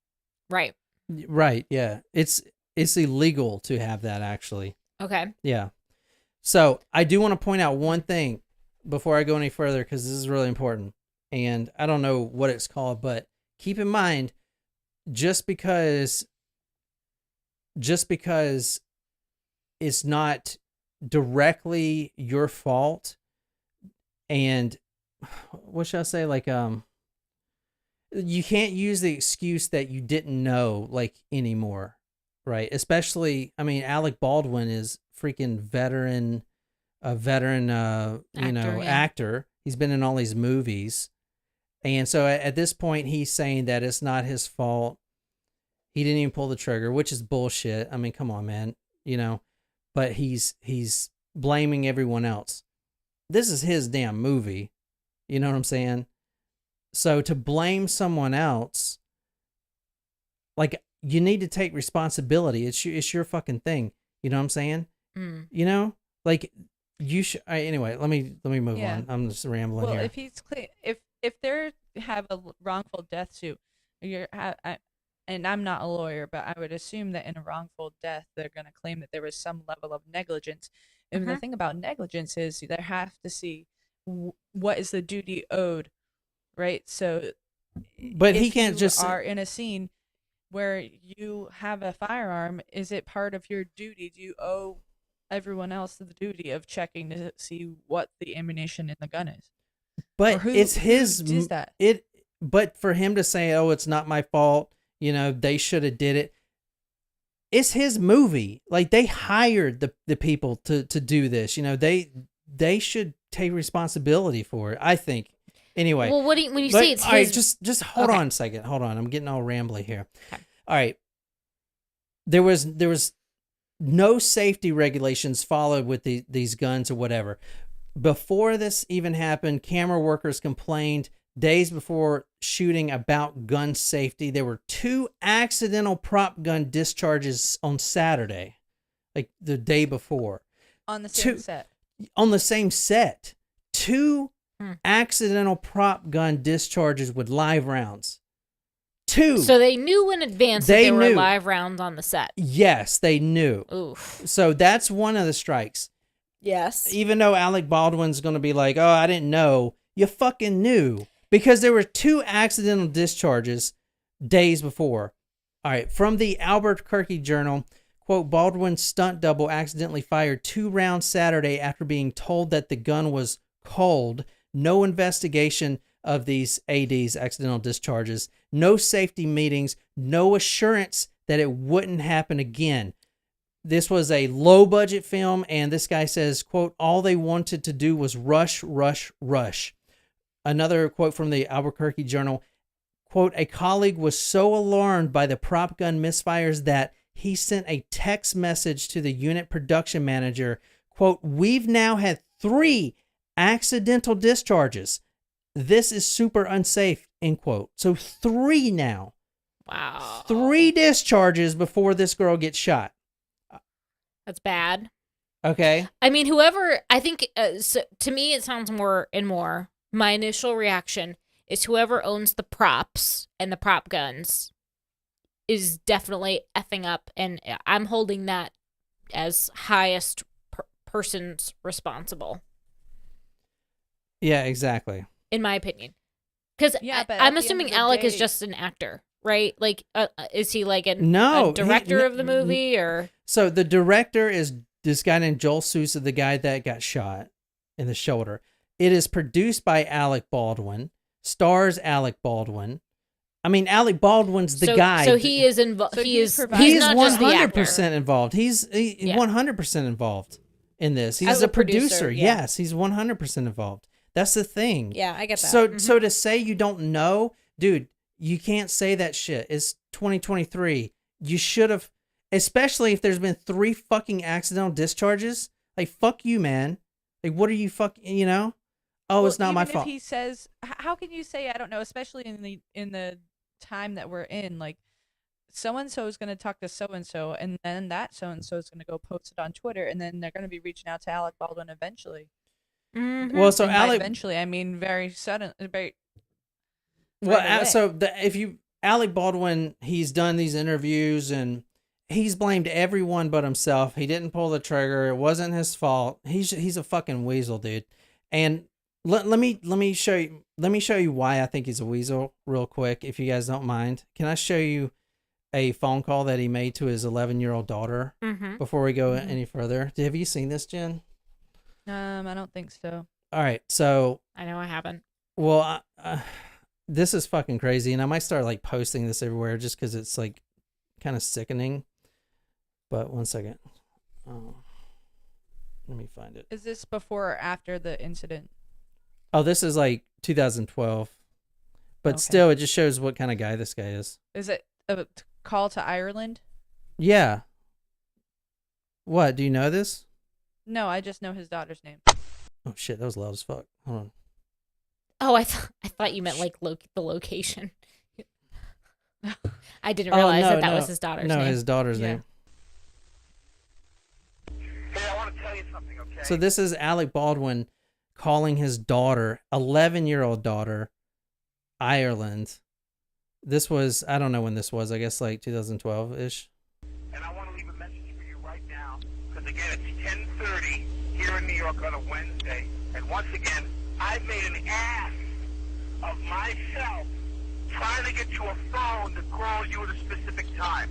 right. Right, yeah. It's illegal to have that, actually. Okay. Yeah. So I do want to point out one thing before I go any further, because this is really important. And I don't know what it's called, but keep in mind, just because it's not directly your fault, and what should I say? Like, you can't use the excuse that you didn't know, like, anymore, right? Especially, I mean, Alec Baldwin is freaking actor. He's been in all these movies. And so at this point, he's saying that it's not his fault. He didn't even pull the trigger, which is bullshit. I mean, come on, man, but he's blaming everyone else. This is his damn movie. You know what I'm saying? So to blame someone else, like, you need to take responsibility. It's your fucking thing. You know what I'm saying? Like, you should. Anyway, let me move on. I'm just rambling here. Well, if he's clean, if they have a wrongful death suit, and I'm not a lawyer, but I would assume that in a wrongful death, they're going to claim that there was some level of negligence. And the thing about negligence is they have to see what is the duty owed. Right, so, but he can't just are in a scene where you have a firearm. Is it part of your duty? Do you owe everyone else the duty of checking to see what the ammunition in the gun is? But it's his. Who does that? But for him to say, "Oh, it's not my fault," they should have did it. It's his movie. Like, they hired the people to do this. They should take responsibility for it, I think. Anyway, well, when you say it's his, all right, just hold on a second. Hold on, I'm getting all rambly here. Okay. All right, there was no safety regulations followed with these guns or whatever. Before this even happened, camera workers complained days before shooting about gun safety. There were 2 accidental prop gun discharges on Saturday, like the day before, on the same set. On the same set, 2 accidental prop gun discharges with live rounds. 2. So they knew in advance that there were live rounds on the set. Yes, they knew. Oof. So that's one of the strikes. Yes. Even though Alec Baldwin's going to be like, "Oh, I didn't know," you fucking knew, because there were 2 accidental discharges days before. All right, from the Albuquerque Journal, quote, "Baldwin's stunt double accidentally fired 2 rounds Saturday after being told that the gun was cold. No investigation of these ADs, accidental discharges, no safety meetings, no assurance that it wouldn't happen again. This was a low-budget film," and this guy says, quote, "all they wanted to do was rush, rush, rush." Another quote from the Albuquerque Journal, quote, "a colleague was so alarmed by the prop gun misfires that he sent a text message to the unit production manager, quote, we've now had 3 accidental discharges. This is super unsafe," end quote. So 3 now. Wow. 3 discharges before this girl gets shot. That's bad. Okay. I mean, whoever, I think, so to me, it sounds more and more. My initial reaction is whoever owns the props and the prop guns is definitely effing up. And I'm holding that as highest person's responsible. Yeah, exactly. In my opinion. Because I'm assuming Alec is just an actor, right? Like, is he like a director of the movie, or? So the director is this guy named Joel Souza, the guy that got shot in the shoulder. It is produced by Alec Baldwin, stars Alec Baldwin, I mean, Alec Baldwin's the guy. So he is involved. So He's he's not just the actor. 100% involved. He's 100% involved in this. He's As a a producer, producer. yeah. Yes, he's 100% involved. That's the thing. Yeah, I get that. So to say you don't know, dude, you can't say that shit. It's 2023. You should have, especially if there's been 3 fucking accidental discharges. Like, fuck you, man. Like, what are you fucking, you know? Oh, it's not my fault. If he says, how can you say I don't know? Especially in the time that we're in, like, so and so is going to talk to so and so, and then that so and so is going to go post it on Twitter, and then they're going to be reaching out to Alec Baldwin eventually. Mm-hmm. Well, so And Alec, eventually, I mean, very sudden, very. well, right away. so if you Alec Baldwin, he's done these interviews and he's blamed everyone but himself. He didn't pull the trigger. It wasn't his fault. He's a fucking weasel, dude. And let me show you why I think he's a weasel real quick, if you guys don't mind. Can I show you a phone call that he made to his 11-year-old daughter before we go any further? Have you seen this, Jen? I don't think so. All right, so I know I haven't. well, this is fucking crazy, and I might start like posting this everywhere just because it's like kind of sickening. But 1 second, let me find it. Is this before or after the incident? Oh, this is like 2012, but Okay. still, it just shows what kind of guy this guy is. Is it a call to Ireland? Yeah. What? Do you know this? No, I just know his daughter's name. Oh shit, that was loud as fuck. Hold on. Oh, I thought you meant like the location. I didn't realize that was his daughter's name. No, his daughter's Yeah. name. Hey, I want to tell you something, okay? So this is Alec Baldwin calling his daughter, 11-year-old daughter, Ireland. This was, I don't know when this was, I guess like 2012-ish. And I want to leave a message for you right now, because again, it's 10:30 here in New York on a Wednesday, and once again, I've made an ass of myself trying to get you a phone to call you at a specific time.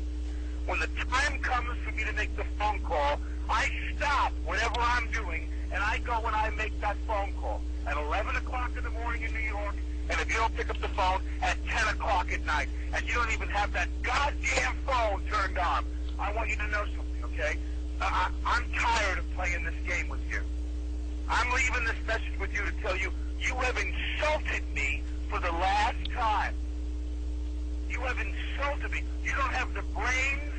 When the time comes for me to make the phone call, I stop whatever I'm doing, and I go and I make that phone call at 11 o'clock in the morning in New York, and if you don't pick up the phone, at 10 o'clock at night, and you don't even have that goddamn phone turned on. I want you to know something, okay? I'm tired of playing this game with you. I'm leaving this message with you to tell you, you have insulted me for the last time. You have insulted me. You don't have the brains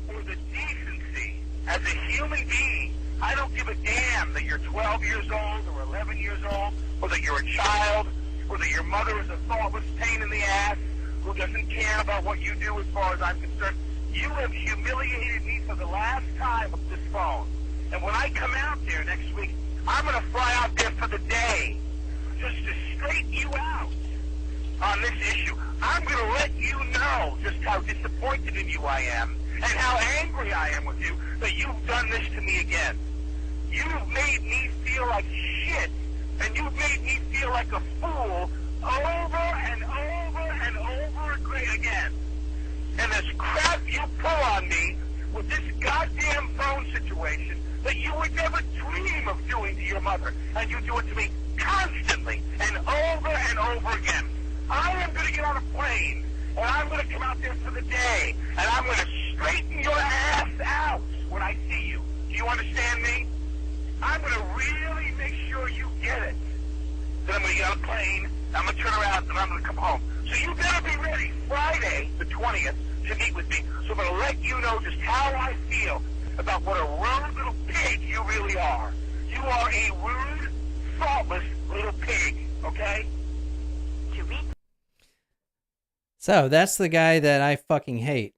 or the decency as a human being. I don't give a damn that you're 12 years old or 11 years old, or that you're a child, or that your mother is a thoughtless pain in the ass who doesn't care about what you do as far as I'm concerned. You have humiliated me for the last time with this phone. And when I come out there next week, I'm going to fly out there for the day just to straighten you out on this issue. I'm going to let you know just how disappointed in you I am and how angry I am with you that you've done this to me again. You've made me feel like shit, and you've made me feel like a fool over and over and over again. And this crap you pull on me with this goddamn phone situation that you would never dream of doing to your mother, and you do it to me constantly and over again. I am going to get on a plane, and I'm going to come out there for the day, and I'm going to straighten your ass out when I see you. Do you understand me? I'm going to really make sure you get it. Then I'm going to get on a plane, I'm going to turn around, and I'm going to come home. So you better be ready Friday, the 20th, to meet with me. So I'm going to let you know just how I feel about what a rude little pig you really are. You are a rude, thoughtless little pig, okay? So that's the guy that I fucking hate.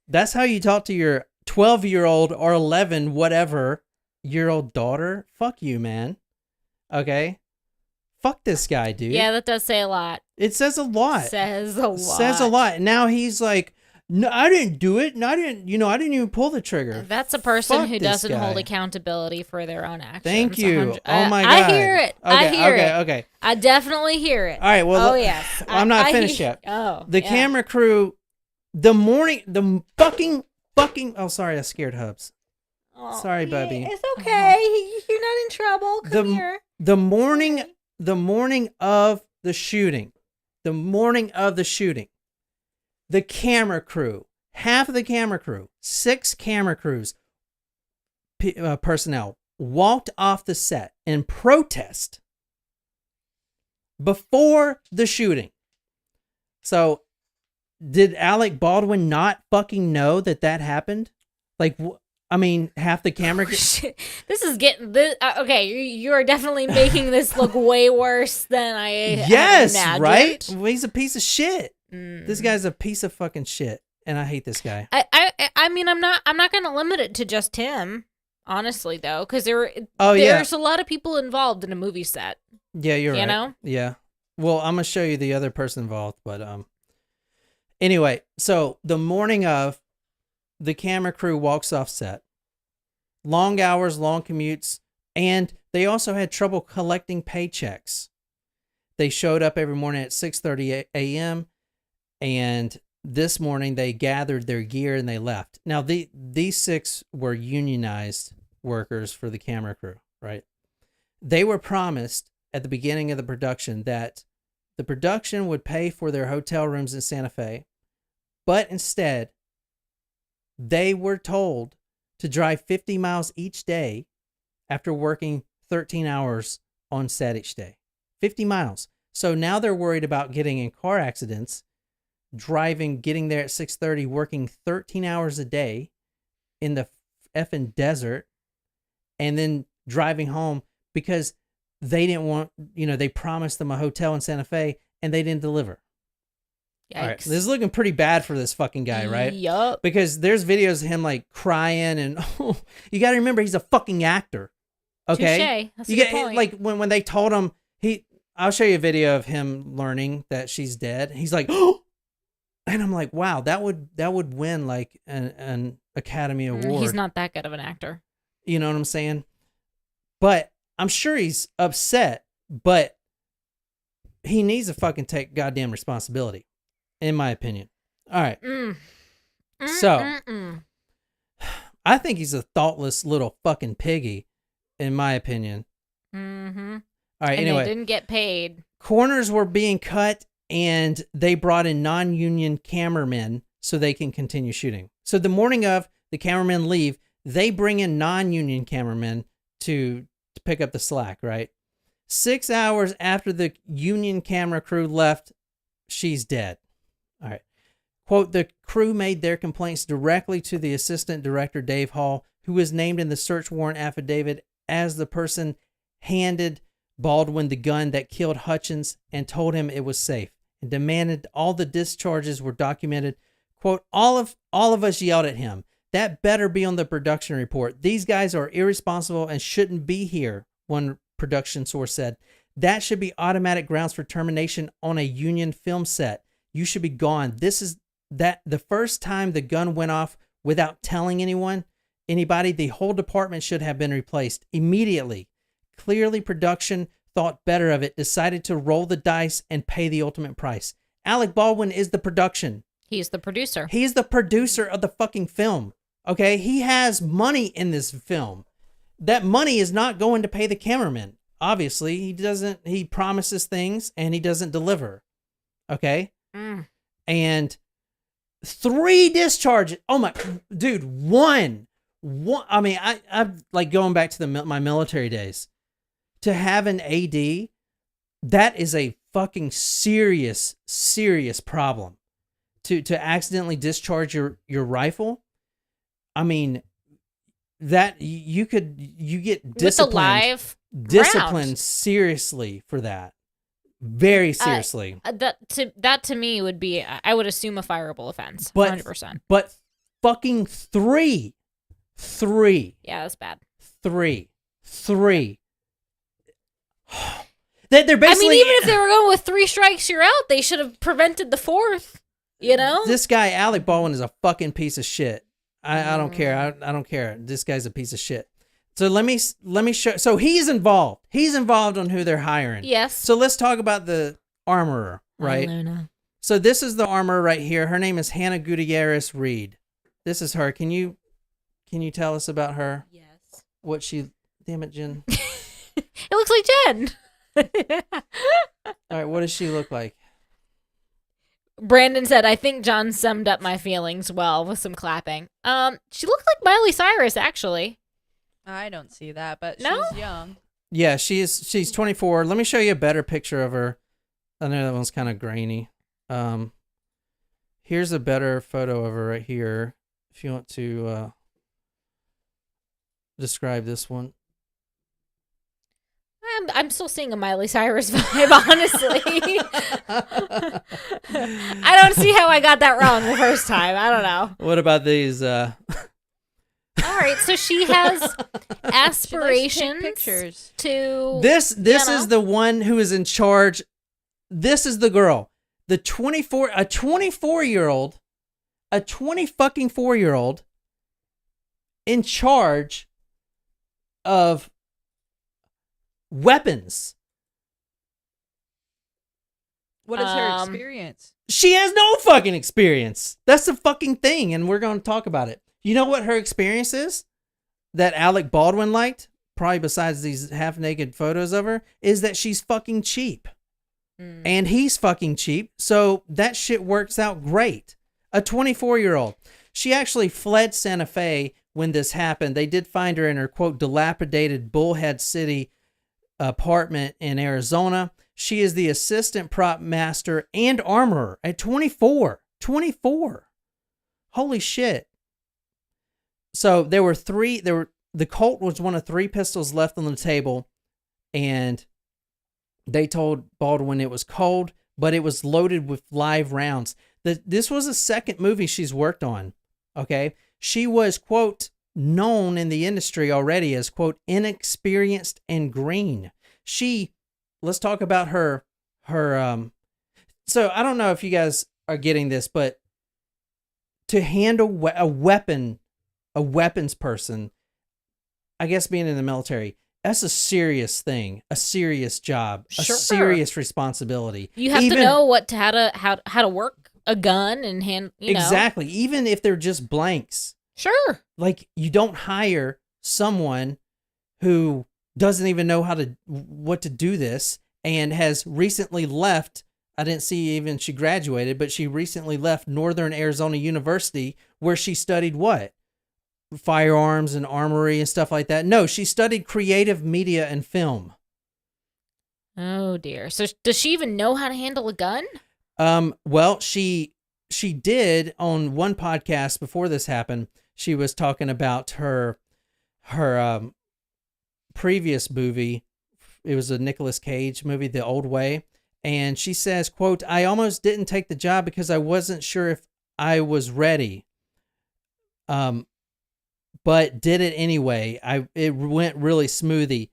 That's how you talk to your 12-year-old or 11 whatever year old daughter? Fuck you, man. Okay? Fuck this guy, dude. Yeah, that does say a lot. It says a lot. Says a lot. Says a lot. Now he's like, no, I didn't do it. And I didn't even pull the trigger. That's a person Fuck who this doesn't hold guy. accounttabity for their own actions. Thank you. 100 Oh my God. I hear it. I hear it. Okay. I definitely hear it. All right. Well, oh yes. I'm not finished yet. Oh, The yeah. camera crew, the fucking. Oh, sorry, I scared Hubs. Oh, Sorry, Bubby. It's okay. You're not in trouble. Come here. The morning of the shooting, the morning of the shooting, the camera crew, half of the camera crew, 6 camera crews, personnel, walked off the set in protest before the shooting. So, did Alec Baldwin not fucking know that happened? Like, I mean, half the camera. Shit. This is getting this. Okay, you are definitely making this look way worse than I yes, imagined. Right? Well, he's a piece of shit. This guy's a piece of fucking shit, and I hate this guy. I mean, I'm not going to limit it to just him, honestly, though, because there's a lot of people involved in a movie set. Yeah, you're right. You know? Yeah. Well, I'm gonna show you the other person involved, but anyway, so the morning of, the camera crew walks off set. Long hours, long commutes, and they also had trouble collecting paychecks. They showed up every morning at 6:30 a.m. and this morning they gathered their gear and they left. Now, these 6 were unionized workers for the camera crew, right? They were promised at the beginning of the production that the production would pay for their hotel rooms in Santa Fe, but instead, they were told to drive 50 miles each day after working 13 hours on set each day. 50 miles. So now they're worried about getting in car accidents, getting there at 6:30, working 13 hours a day in the effing desert, and then driving home because they didn't want, they promised them a hotel in Santa Fe and they didn't deliver. Yikes. All right, this is looking pretty bad for this fucking guy, right? Yup. Because there's videos of him like crying and you got to remember he's a fucking actor. Okay? Touché. That's a good point. Like when they told him I'll show you a video of him learning that she's dead. He's like, oh, and I'm like, wow, that would win like an Academy Award. He's not that good of an actor. You know what I'm saying? But I'm sure he's upset, but he needs to fucking take goddamn responsibility, in my opinion. All right. So, I think he's a thoughtless little fucking piggy, in my opinion. Mm-hmm. All right, and anyway. they didn't get paid. Corners were being cut, and they brought in non-union cameramen so they can continue shooting. So the morning of, the cameramen leave, they bring in non-union cameramen to pick up the slack, right? 6 hours after the union camera crew left, she's dead. All right. Quote, the crew made their complaints directly to the assistant director, Dave Hall, who was named in the search warrant affidavit as the person handed Baldwin the gun that killed Hutchins and told him it was safe, and demanded all the discharges were documented. Quote, all of us yelled at him. That better be on the production report. These guys are irresponsible and shouldn't be here, one production source said. That should be automatic grounds for termination on a union film set. You should be gone. This is the first time the gun went off without telling anybody. The whole department should have been replaced immediately. Clearly, production thought better of it, decided to roll the dice and pay the ultimate price. Alec Baldwin is the production. He's the producer. He's the producer of the fucking film. Okay? He has money in this film. That money is not going to pay the cameraman. Obviously, he promises things and he doesn't deliver. Okay? And 3 discharges. Oh my, dude, one. I mean, I'm like going back to my military days. To have an AD, that is a fucking serious problem. To accidentally discharge your rifle, I mean, that you get disciplined seriously for that. Very seriously. That to me would be, I would assume, a fireable offense. 100%. But fucking 3. Yeah, that's bad. 3. They're basically. I mean, even if they were going with 3 strikes, you're out. They should have prevented the 4th. You know, this guy Alec Baldwin is a fucking piece of shit. I don't care. I don't care. This guy's a piece of shit. So let me show. So he's involved. He's involved on who they're hiring. Yes. So let's talk about the armorer, right? So this is the armorer right here. Her name is Hannah Gutierrez Reed. This is her. Can you tell us about her? Yes. What she? Damn it, Jen. It looks like Jen. All right. What does she look like? Brandon said, I think John summed up my feelings well with some clapping. She looked like Miley Cyrus, actually. I don't see that, but No? she's young. Yeah, she's 24. Let me show you a better picture of her. I know that one's kind of grainy. Here's a better photo of her right here. If you want to describe this one. I'm still seeing a Miley Cyrus vibe, honestly. I don't see how I got that wrong the first time. I don't know. What about these? All right, so she has aspirations pictures. to. This is the one who is in charge. This is the girl. A 24-year-old in charge of weapons. What is her experience? She has no fucking experience. That's the fucking thing, and we're going to talk about it. You know what her experience is? That Alec Baldwin liked, probably besides these half-naked photos of her, is that she's fucking cheap. And he's fucking cheap, so that shit works out great. A 24-year-old. She actually fled Santa Fe when this happened. They did find her in her, quote, dilapidated Bullhead City apartment in Arizona. She is the assistant prop master and armorer at 24. 24. Holy shit. So the Colt was one of 3 pistols left on the table, and they told Baldwin it was cold, but it was loaded with live rounds. This was the second movie she's worked on, okay? She was, quote, known in the industry already as, quote, inexperienced and green. Let's talk about her, so I don't know if you guys are getting this, but to handle a weapons person, I guess being in the military, that's a serious thing, a serious job, a serious responsibility. You have to know how to work a gun and Exactly. Even if they're just blanks. Sure. Like, you don't hire someone who doesn't even know what to do this and has recently left. I didn't see even she graduated, but she recently left Northern Arizona University, where she studied what? Firearms and armory and stuff like that. No, she studied creative media and film. Oh dear. So does she even know how to handle a gun? Well, she did on one podcast before this happened. She was talking about her previous movie. It was a Nicolas Cage movie, The Old Way. And she says, quote, I almost didn't take the job because I wasn't sure if I was ready. But did it anyway. It went really smoothly.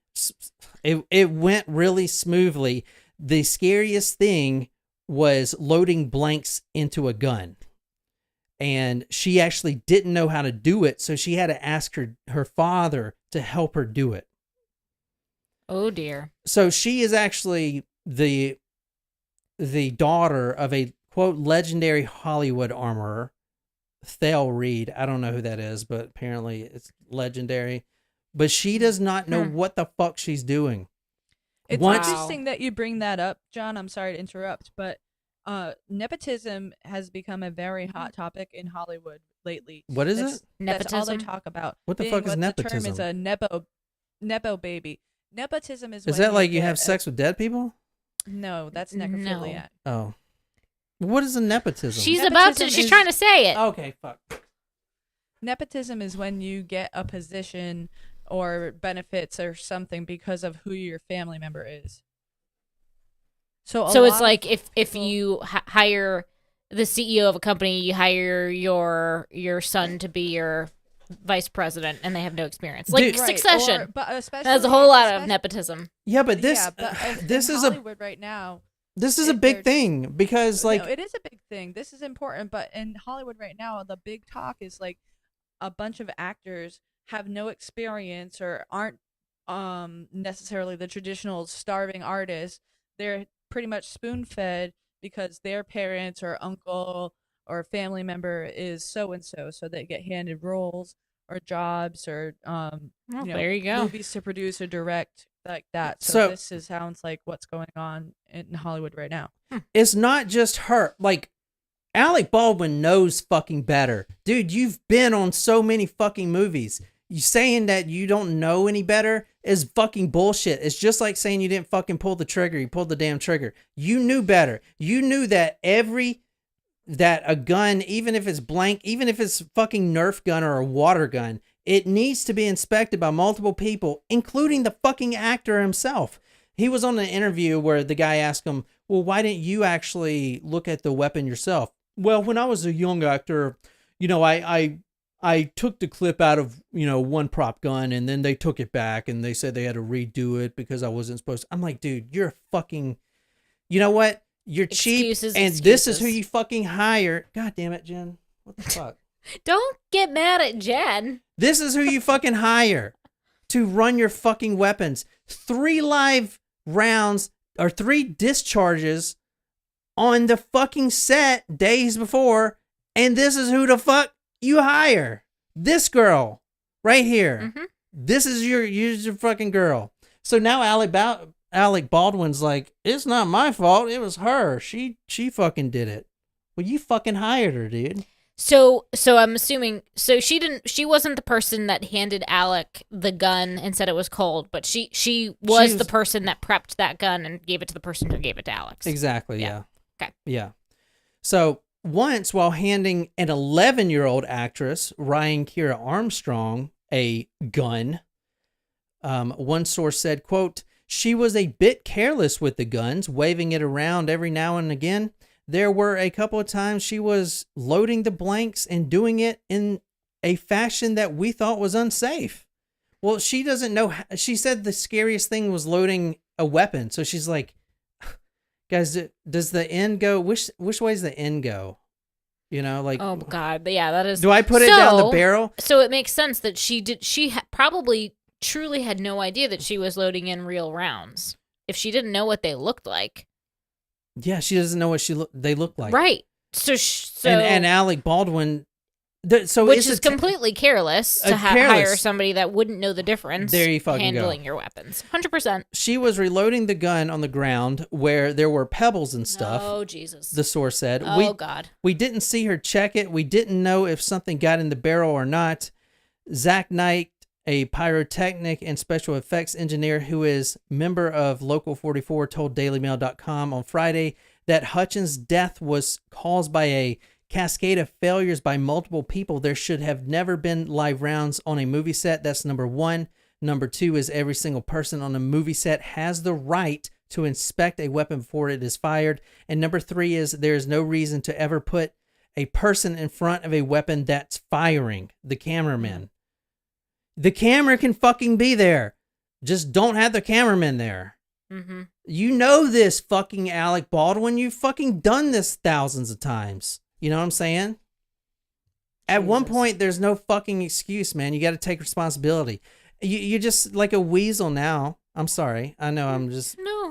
It went really smoothly. The scariest thing was loading blanks into a gun. And she actually didn't know how to do it, so she had to ask her father to help her do it. Oh dear. So she is actually the daughter of a, quote, legendary Hollywood armorer, Thale Reed. I don't know who that is, but apparently it's legendary. But she does not know what the fuck she's doing. It's interesting that you bring that up, John. I'm sorry to interrupt, but nepotism has become a very hot topic in Hollywood lately. What is it? Nepotism? That's all they talk about. What the fuck is nepotism? The term is a nepo baby. Nepotism is when that like you have sex with dead people? No, that's necrophilia. No. Oh. What is a nepotism? She's trying to say it. Okay, fuck. Nepotism is when you get a position or benefits or something because of who your family member is. So it's like if you hire the CEO of a company, you hire your son to be your vice president, and they have no experience, like Succession. But especially there's a whole lot of nepotism. Yeah, but this is Hollywood right now. This is a big thing because like it is a big thing. This is important, but in Hollywood right now, the big talk is like a bunch of actors have no experience or aren't necessarily the traditional starving artists. They're pretty much spoon-fed because their parents or uncle or family member is so-and-so, so they get handed roles or jobs or there you go, movies to produce or direct like that. So this sounds like what's going on in Hollywood right now. It's not just her. Like, Alec Baldwin knows fucking better. Dude, you've been on so many fucking movies. You saying that you don't know any better is fucking bullshit. It's just like saying you didn't fucking pull the trigger. You pulled the damn trigger. You knew better. You knew that that a gun, even if it's blank, even if it's fucking Nerf gun or a water gun, it needs to be inspected by multiple people, including the fucking actor himself. He was on an interview where the guy asked him, well, why didn't you actually look at the weapon yourself? Well, when I was a young actor, you know, I took the clip out of, you know, one prop gun and then they took it back and they said they had to redo it because I wasn't supposed to. I'm like, dude, you're fucking, you know what? You're cheap. This is who you fucking hire. God damn it, Jen. What the fuck? Don't get mad at Jen. This is who you fucking hire to run your fucking weapons. 3 live rounds or 3 discharges on the fucking set days before. And this is who the fuck you hire. This girl right here. Mm-hmm. This is your fucking girl. So now Alec Baldwin's like, it's not my fault. It was her. She fucking did it. Well, you fucking hired her, dude. So I'm assuming, she wasn't the person that handed Alec the gun and said it was cold, but she was the person that prepped that gun and gave it to the person who gave it to Alex. Exactly. Yeah. Okay. Yeah. So once, while handing an 11-year-old actress, Ryan Kira Armstrong, a gun, one source said, quote, she was a bit careless with the guns, waving it around every now and again. There were a couple of times she was loading the blanks and doing it in a fashion that we thought was unsafe. Well, she doesn't know. She said the scariest thing was loading a weapon. So she's like, guys, does the end go? Which way does the end go? You know, like, oh God, but yeah, that is. Do I put it down the barrel? So it makes sense that she probably truly had no idea that she was loading in real rounds. If she didn't know what they looked like. Yeah, she doesn't know what they look like. Right. So and Alec Baldwin. Which is completely careless to hire somebody that wouldn't know the difference. There you fucking handling your weapons. 100%. She was reloading the gun on the ground where there were pebbles and stuff. Oh, Jesus. The source said. Oh, God. We didn't see her check it. We didn't know if something got in the barrel or not. Zach Knight, a pyrotechnic and special effects engineer who is member of Local 44, told DailyMail.com on Friday that Hutchins' death was caused by a cascade of failures by multiple people. There should have never been live rounds on a movie set. That's number 1. Number 2 is every single person on a movie set has the right to inspect a weapon before it is fired. And number 3 is there is no reason to ever put a person in front of a weapon that's firing. The cameraman. The camera can fucking be there. Just don't have the cameraman there. Mm-hmm. You know this, fucking Alec Baldwin. You've fucking done this thousands of times. You know what I'm saying? At one point, there's no fucking excuse, man. You got to take responsibility. You're just like a weasel now. I'm sorry. I know I'm just... No,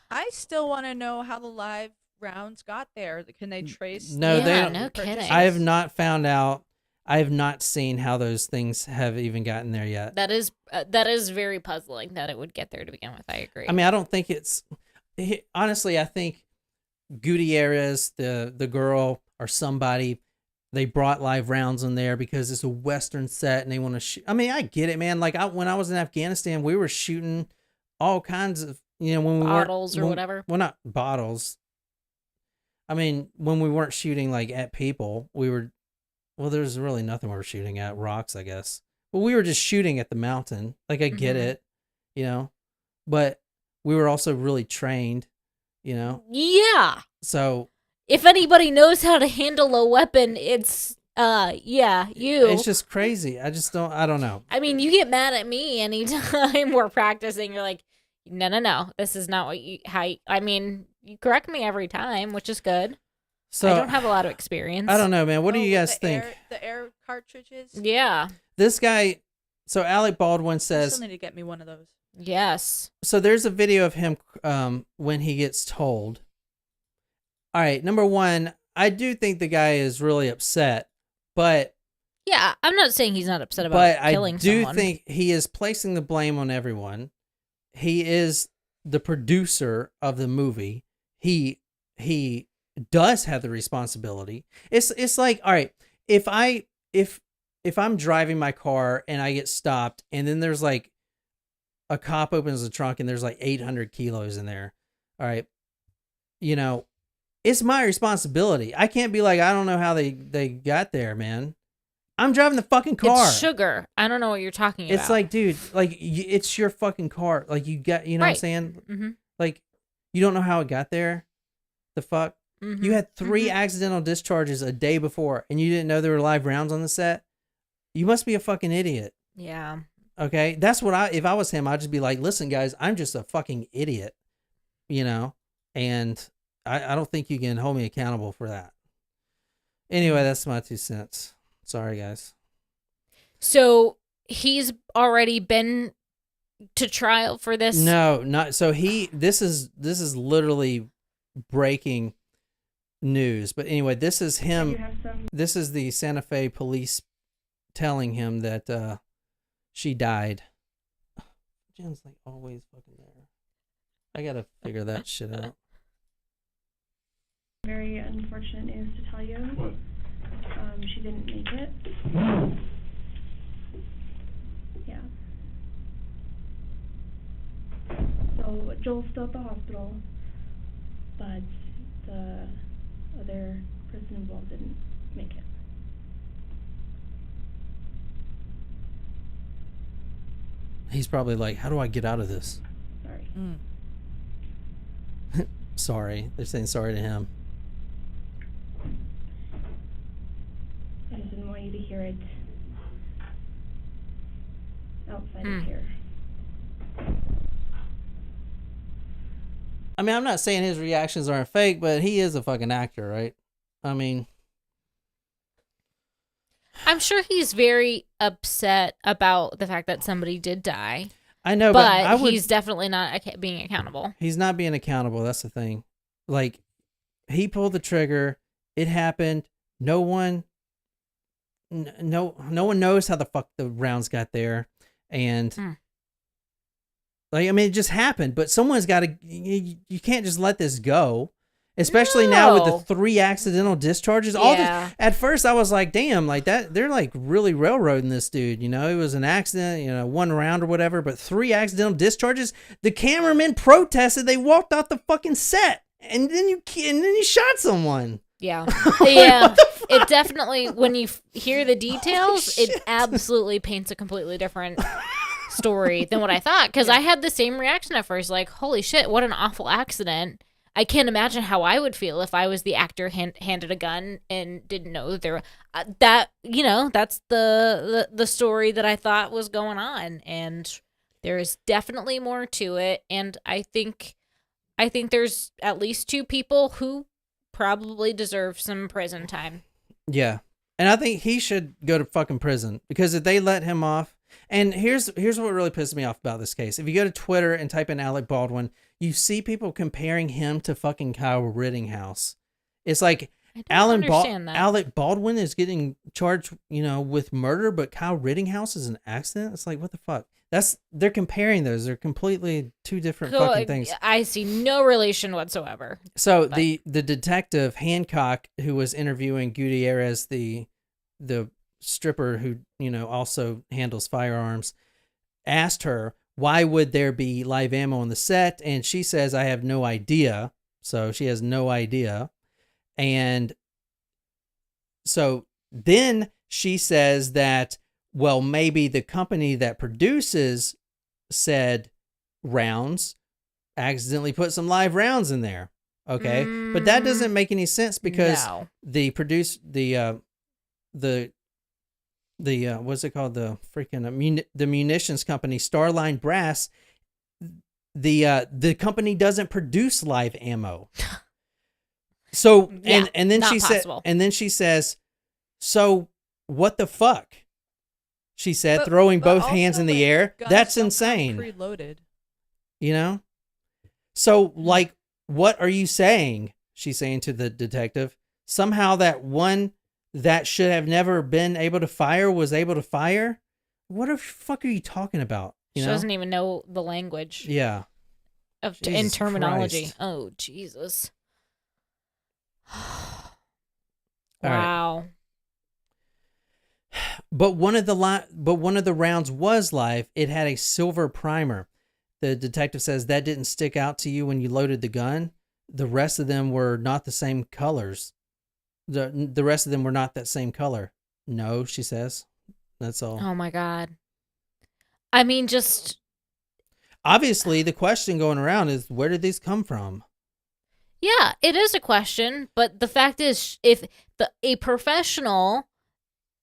I still want to know how the live rounds got there. Can they trace... No, they don't. No kidding. I have not found out. I have not seen how those things have even gotten there yet. That is very puzzling that it would get there to begin with. I agree. I mean, I don't think it's... Honestly, I think Gutierrez, the girl... or somebody, they brought live rounds in there because it's a Western set and they want to shoot. I mean, I get it, man. Like when I was in Afghanistan, we were shooting all kinds of, you know, when we bottles or whatever. Well, not bottles. I mean, when we weren't shooting like at people, there's really nothing we were shooting at, rocks, I guess. But we were just shooting at the mountain. Like I get it, you know, but we were also really trained, you know? Yeah. So if anybody knows how to handle a weapon, it's you. It's just crazy. I don't know. I mean, you get mad at me anytime we're practicing. You're like, no, this is not you correct me every time, which is good. So I don't have a lot of experience. I don't know, man. What do you guys think? The air cartridges? Yeah. This guy, so Alec Baldwin says... You still need to get me one of those. Yes. So there's a video of him when he gets told. All right, number 1, I do think the guy is really upset, but... Yeah, I'm not saying he's not upset about killing someone. But I do think he is placing the blame on everyone. He is the producer of the movie. He does have the responsibility. It's like, all right, if I'm driving my car and I get stopped and then there's like a cop opens the trunk and there's like 800 kilos in there. All right. You know, it's my responsibility. I can't be like, I don't know how they got there, man. I'm driving the fucking car. It's sugar. I don't know what you're talking about. It's like, dude, like it's your fucking car. Like you got, you know what I'm saying? Mm-hmm. Like you don't know how it got there. The fuck? Mm-hmm. You had 3 accidental discharges a day before and you didn't know there were live rounds on the set. You must be a fucking idiot. Yeah. Okay? That's what if I was him, I'd just be like, listen, guys, I'm just a fucking idiot. You know? And I don't think you can hold me accountable for that. Anyway, that's my 2 cents. Sorry, guys. So he's already been to trial for this? No, not so. This is literally breaking news. But anyway, this is him. This is the Santa Fe police telling him that she died. Jen's like always fucking there. I gotta figure that shit out. Very unfortunate news to tell you. What? She didn't make it. Yeah. So Joel's still at the hospital, but the other person involved didn't make it. He's probably like, how do I get out of this? Sorry. Sorry. They're saying sorry to him. I just didn't want you to hear it outside of here. I mean, I'm not saying his reactions aren't fake, but he is a fucking actor, right? I mean, I'm sure he's very upset about the fact that somebody did die. I know, but he's definitely not being accountable. He's not being accountable. That's the thing. Like, he pulled the trigger. It happened. No one knows how the fuck the rounds got there, and like, I mean, it just happened. But someone's got to. You can't just let this go. Especially now with the 3 accidental discharges. All this, at first I was like, damn, like that, they're like really railroading this dude. You know, it was an accident, you know, 1 round or whatever, but 3 accidental discharges. The cameramen protested. They walked off the fucking set, and then you shot someone. Yeah, yeah. It definitely, when you hear the details, it absolutely paints a completely different story than what I thought. Because I had the same reaction at first, like, holy shit, what an awful accident. I can't imagine how I would feel if I was the actor handed a gun and didn't know that there were that's the story that I thought was going on, and there is definitely more to it. And I think there's at least 2 people who probably deserve some prison time. Yeah, and I think he should go to fucking prison, because if they let him off. And here's what really pisses me off about this case. If you go to Twitter and type in Alec Baldwin, you see people comparing him to fucking Kyle Rittenhouse. It's like Alec Baldwin is getting charged, with murder, but Kyle Rittenhouse is an accident. It's like, what the fuck? They're comparing those. They're completely 2 different fucking things. I see no relation whatsoever. So the detective Hancock, who was interviewing Gutierrez, the stripper who also handles firearms, asked her, why would there be live ammo on the set? And she says, I have no idea. So she has no idea. And so then she says that, well, maybe the company that produces said rounds accidentally put some live rounds in there. Okay. But that doesn't make any sense, because the what's it called? The freaking the munitions company, Starline Brass. The company doesn't produce live ammo. So and then she says, so what the fuck? She said, throwing both hands in the air. That's insane. Preloaded. So like, what are you saying? She's saying to the detective. Somehow that one that should have never been able to fire was able to fire? What the fuck are you talking about? She doesn't even know the language. Yeah. In terminology. Christ. Oh, Jesus. Wow. Right. But one of the rounds was live. It had a silver primer. The detective says that didn't stick out to you when you loaded the gun. The rest of them were not the same colors. The rest of them were not that same color. No, she says. That's all. Oh my God. I mean, just obviously the question going around is, where did these come from? Yeah, it is a question, but the fact is, if a professional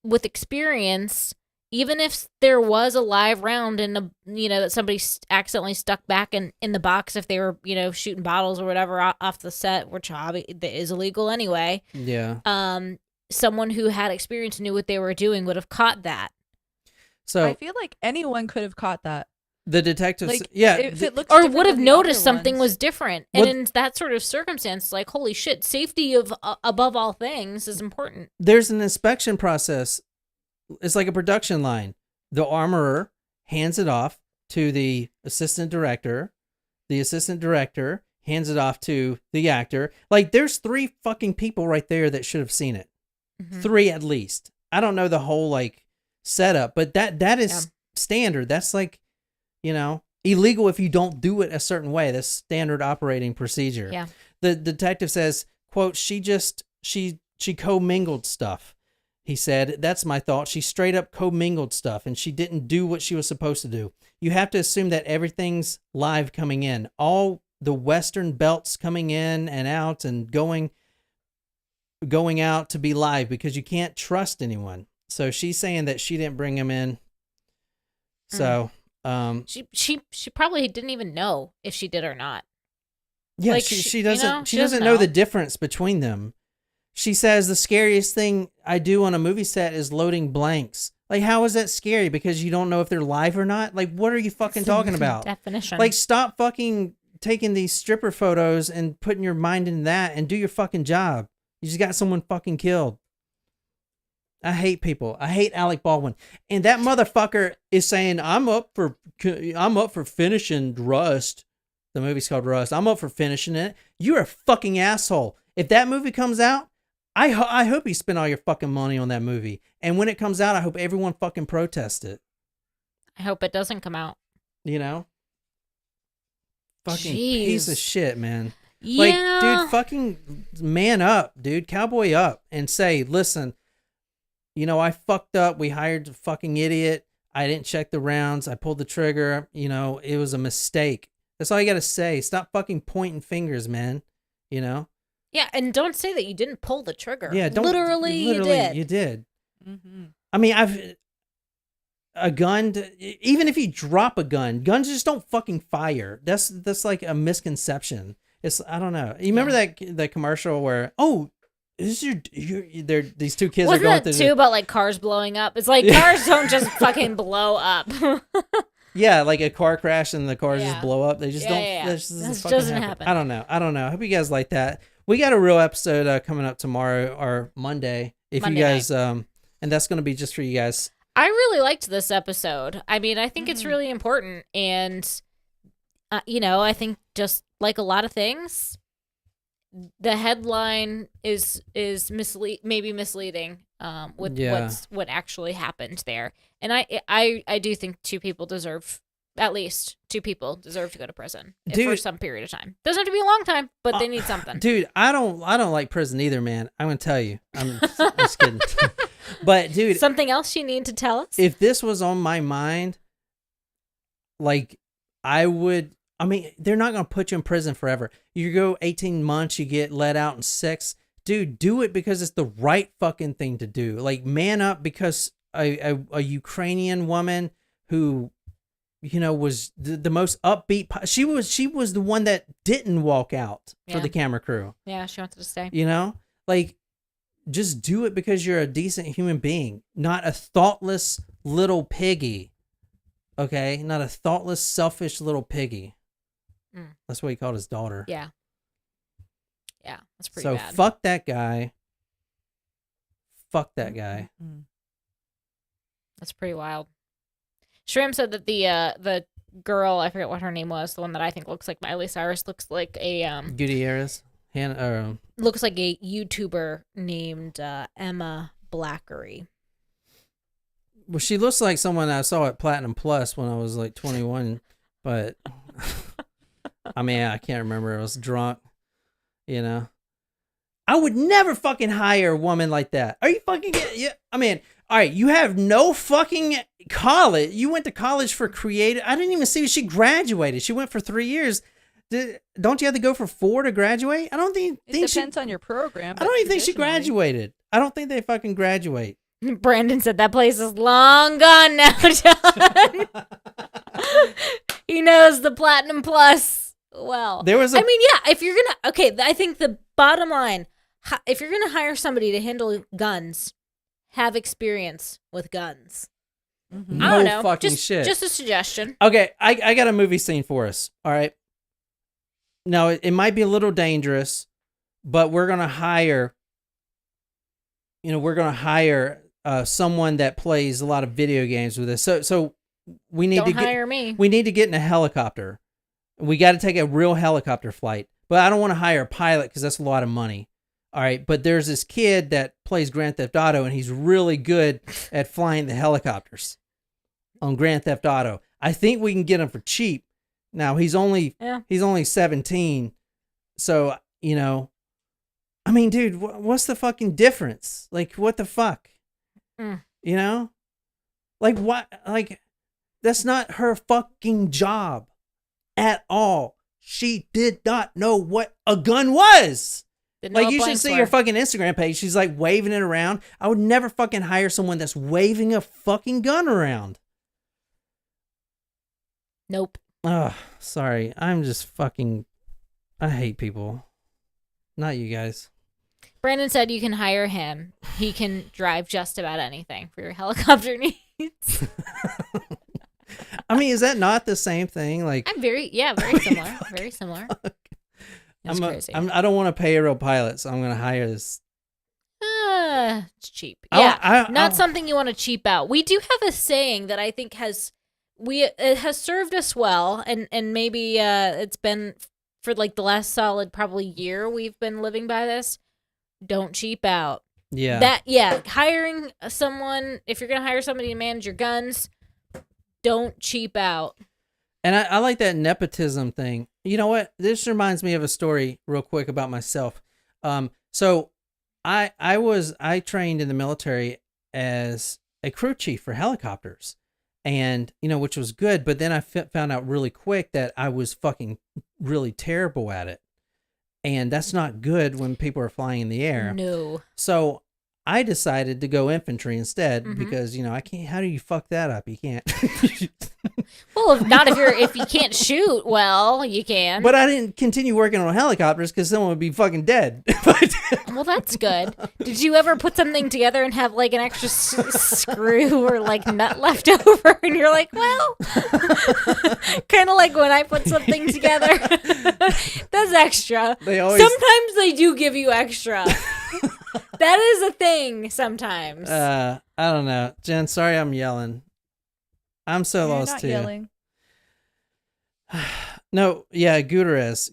with experience, even if there was a live round in the, that somebody accidentally stuck back in the box, if they were, shooting bottles or whatever off the set, which is illegal anyway. Yeah. Someone who had experience and knew what they were doing would have caught that. So I feel like anyone could have caught that. The detectives, if it looks or would have noticed something ones. was different. And in that sort of circumstance, like, holy shit, safety of above all things is important. There's an inspection process. It's like a production line. The armorer hands it off to the assistant director. The assistant director hands it off to the actor. Like, there's 3 fucking people right there that should have seen it. Mm-hmm. 3 at least. I don't know the whole, like, setup, but that is standard. That's like, illegal if you don't do it a certain way. That's standard operating procedure. Yeah. The detective says, quote, she commingled stuff. He said, that's my thought. She straight up commingled stuff and she didn't do what she was supposed to do. You have to assume that everything's live coming in. All the Western belts coming in and out and going out to be live because you can't trust anyone. So she's saying that she didn't bring him in. So, she probably didn't even know if she did or not. Yeah, like, she doesn't she doesn't know the difference between them. She says the scariest thing I do on a movie set is loading blanks. Like, how is that scary? Because you don't know if they're live or not? Like, what are you fucking talking about? Definition. Like, stop fucking taking these stripper photos and putting your mind in that and do your fucking job. You just got someone fucking killed. I hate people. I hate Alec Baldwin. And that motherfucker is saying, I'm up for finishing Rust. The movie's called Rust. I'm up for finishing it. You're a fucking asshole. If that movie comes out, I hope you spend all your fucking money on that movie. And when it comes out, I hope everyone fucking protests it. I hope it doesn't come out. Fucking Jeez. Piece of shit, man. Yeah. Like, dude, fucking man up, dude. Cowboy up and say, listen, I fucked up. We hired a fucking idiot. I didn't check the rounds. I pulled the trigger. It was a mistake. That's all you got to say. Stop fucking pointing fingers, man. Yeah, and don't say that you didn't pull the trigger. Yeah, literally you did. You did. Mm-hmm. I mean, a gun, even if you drop a gun, guns just don't fucking fire. That's like a misconception. I don't know. You remember that commercial where, is these 2 kids Wasn't are going that through too about like cars blowing up? It's like cars don't just fucking blow up. Yeah, like a car crash and the cars just blow up. They just don't. Yeah. That just doesn't happen. I don't know. I hope you guys like that. We got a real episode coming up tomorrow or Monday. If Monday you guys, and that's going to be just for you guys. I really liked this episode. I mean, I think it's really important, and I think just like a lot of things, the headline is maybe misleading with what actually happened there. And I do think at least 2 people deserve to go to prison for some period of time. Doesn't have to be a long time, but they need something. Dude, I don't like prison either, man. I'm gonna tell you. I'm just kidding. But dude, something else you need to tell us? If this was on my mind, like I would. I mean, they're not gonna put you in prison forever. You go 18 months, you get let out in 6. Dude, do it because it's the right fucking thing to do. Like, man up, because a Ukrainian woman who, was the most upbeat. She was the one that didn't walk out for the camera crew. Yeah, she wanted to stay. Like, just do it because you're a decent human being, not a thoughtless little piggy. Okay, not a thoughtless, selfish little piggy. That's what he called his daughter. Yeah, that's pretty bad. So fuck that guy. Fuck that guy. That's pretty wild. Shram said that the girl, I forget what her name was, the one that I think looks like Miley Cyrus, looks like a Gutierrez. Looks like a YouTuber named Emma Blackery. Well, she looks like someone I saw at Platinum Plus when I was like 21, but I mean, I can't remember. I was drunk, you know. I would never fucking hire a woman like that. Are you fucking yeah? I mean, all right, you have no fucking college. You went to college for creative. I didn't even see she graduated. She went for 3 years. Don't you have to go for 4 to graduate? I don't think. It depends on your program. I don't even think she graduated. I don't think they fucking graduate. Brandon said that place is long gone now, John. He knows the Platinum Plus well. There was I mean, yeah, if you're going to... Okay, I think the bottom line, if you're going to hire somebody to handle guns, have experience with guns. Mm-hmm. I don't know. Fucking shit. Just a suggestion. Okay, I got a movie scene for us, all right? Now, it might be a little dangerous, but we're going to hire... someone that plays a lot of video games with us. So we need to hire me. We need to get in a helicopter. We got to take a real helicopter flight. But I don't want to hire a pilot because that's a lot of money. All right. But there's this kid that plays Grand Theft Auto, and he's really good at flying the helicopters on Grand Theft Auto. I think we can get him for cheap. Now he's only 17, so you know. I mean, dude, what's the fucking difference? Like, what the fuck? You know? Like, what? Like, that's not her fucking job at all. She did not know what a gun was. Like, you should see her fucking Instagram page. She's like waving it around. I would never fucking hire someone that's waving a fucking gun around. Nope. Oh, sorry. I'm just fucking... I hate people. Not you guys. Brandon said you can hire him. He can drive just about anything for your helicopter needs. I mean, is that not the same thing? Like, very similar. Very similar. That's crazy. I don't want to pay a real pilot, so I'm going to hire this. It's cheap. Yeah, not something you want to cheap out. We do have a saying that I think it has served us well, and maybe it's been for like the last solid probably year we've been living by this. Don't cheap out. Yeah. Hiring someone, if you're going to hire somebody to manage your guns, don't cheap out. And I like that nepotism thing. You know what? This reminds me of a story real quick about myself. So I trained in the military as a crew chief for helicopters, and which was good. But then I found out really quick that I was fucking really terrible at it. And that's not good when people are flying in the air. No. So I decided to go infantry instead because, I can't. How do you fuck that up? You can't. Well, if you can't shoot well, you can. But I didn't continue working on helicopters because someone would be fucking dead. Well, that's good. Did you ever put something together and have like an extra screw or like nut left over? And you're like, well, kind of like when I put something together, that's extra. Sometimes they do give you extra. That is a thing sometimes. I don't know. Jen, sorry I'm yelling. I'm so You're lost not too. Yelling. No, yeah, Gutierrez.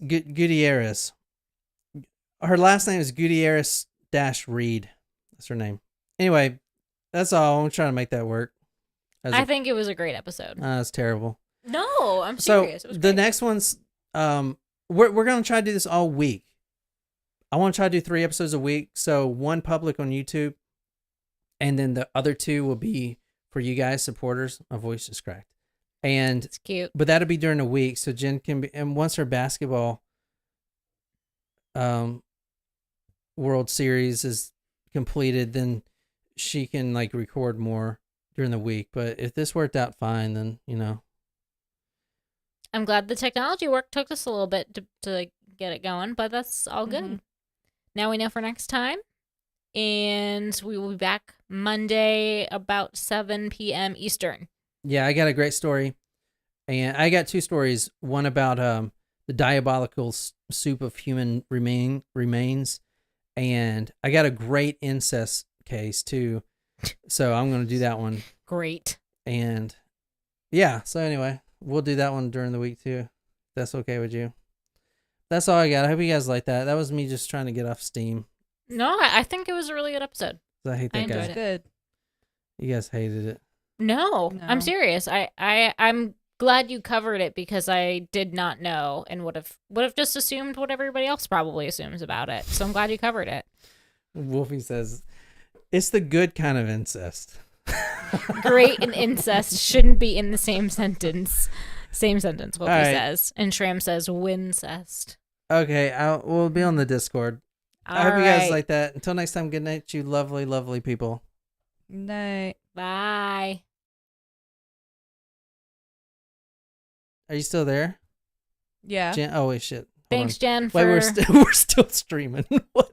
Her last name is Gutierrez-Reed. That's her name. Anyway, that's all. I'm trying to make that work. I think it was a great episode. It's terrible. No, I'm serious. So the next one's we're gonna try to do this all week. I want to try to do 3 episodes a week. So 1 public on YouTube, and then the other 2 will be for you guys, supporters. My voice is cracked. And it's cute. But that'll be during the week. So Jen can be, and once her basketball World Series is completed, then she can like record more during the week. But if this worked out fine, then I'm glad the technology work took us a little bit to get it going, but that's all good. Now we know for next time. And we will be back Monday about 7 p.m. Eastern. Yeah, I got a great story. And I got 2 stories. One about the diabolical soup of human remains. And I got a great incest case, too. So I'm going to do that one. Great. And yeah, so anyway, we'll do that one during the week, too. If that's okay with you. That's all I got. I hope you guys like that. That was me just trying to get off steam. No, I think it was a really good episode. I hate that guy. enjoyed it. Good. You guys hated it. No, No. I'm serious. I'm glad you covered it because I did not know and would have just assumed what everybody else probably assumes about it. So I'm glad you covered it. Wolfie says, it's the good kind of incest. Great and incest shouldn't be in the same sentence. Same sentence, Wolfie All right. says. And Shram says wincest. Okay, we'll be on the Discord. I hope you guys like that. Until next time, good night, you lovely, lovely people. Night. Bye. Are you still there? Yeah. Jen? Oh, wait, shit. Hold Thanks, on. Jen, Wait, for... we're still streaming. What?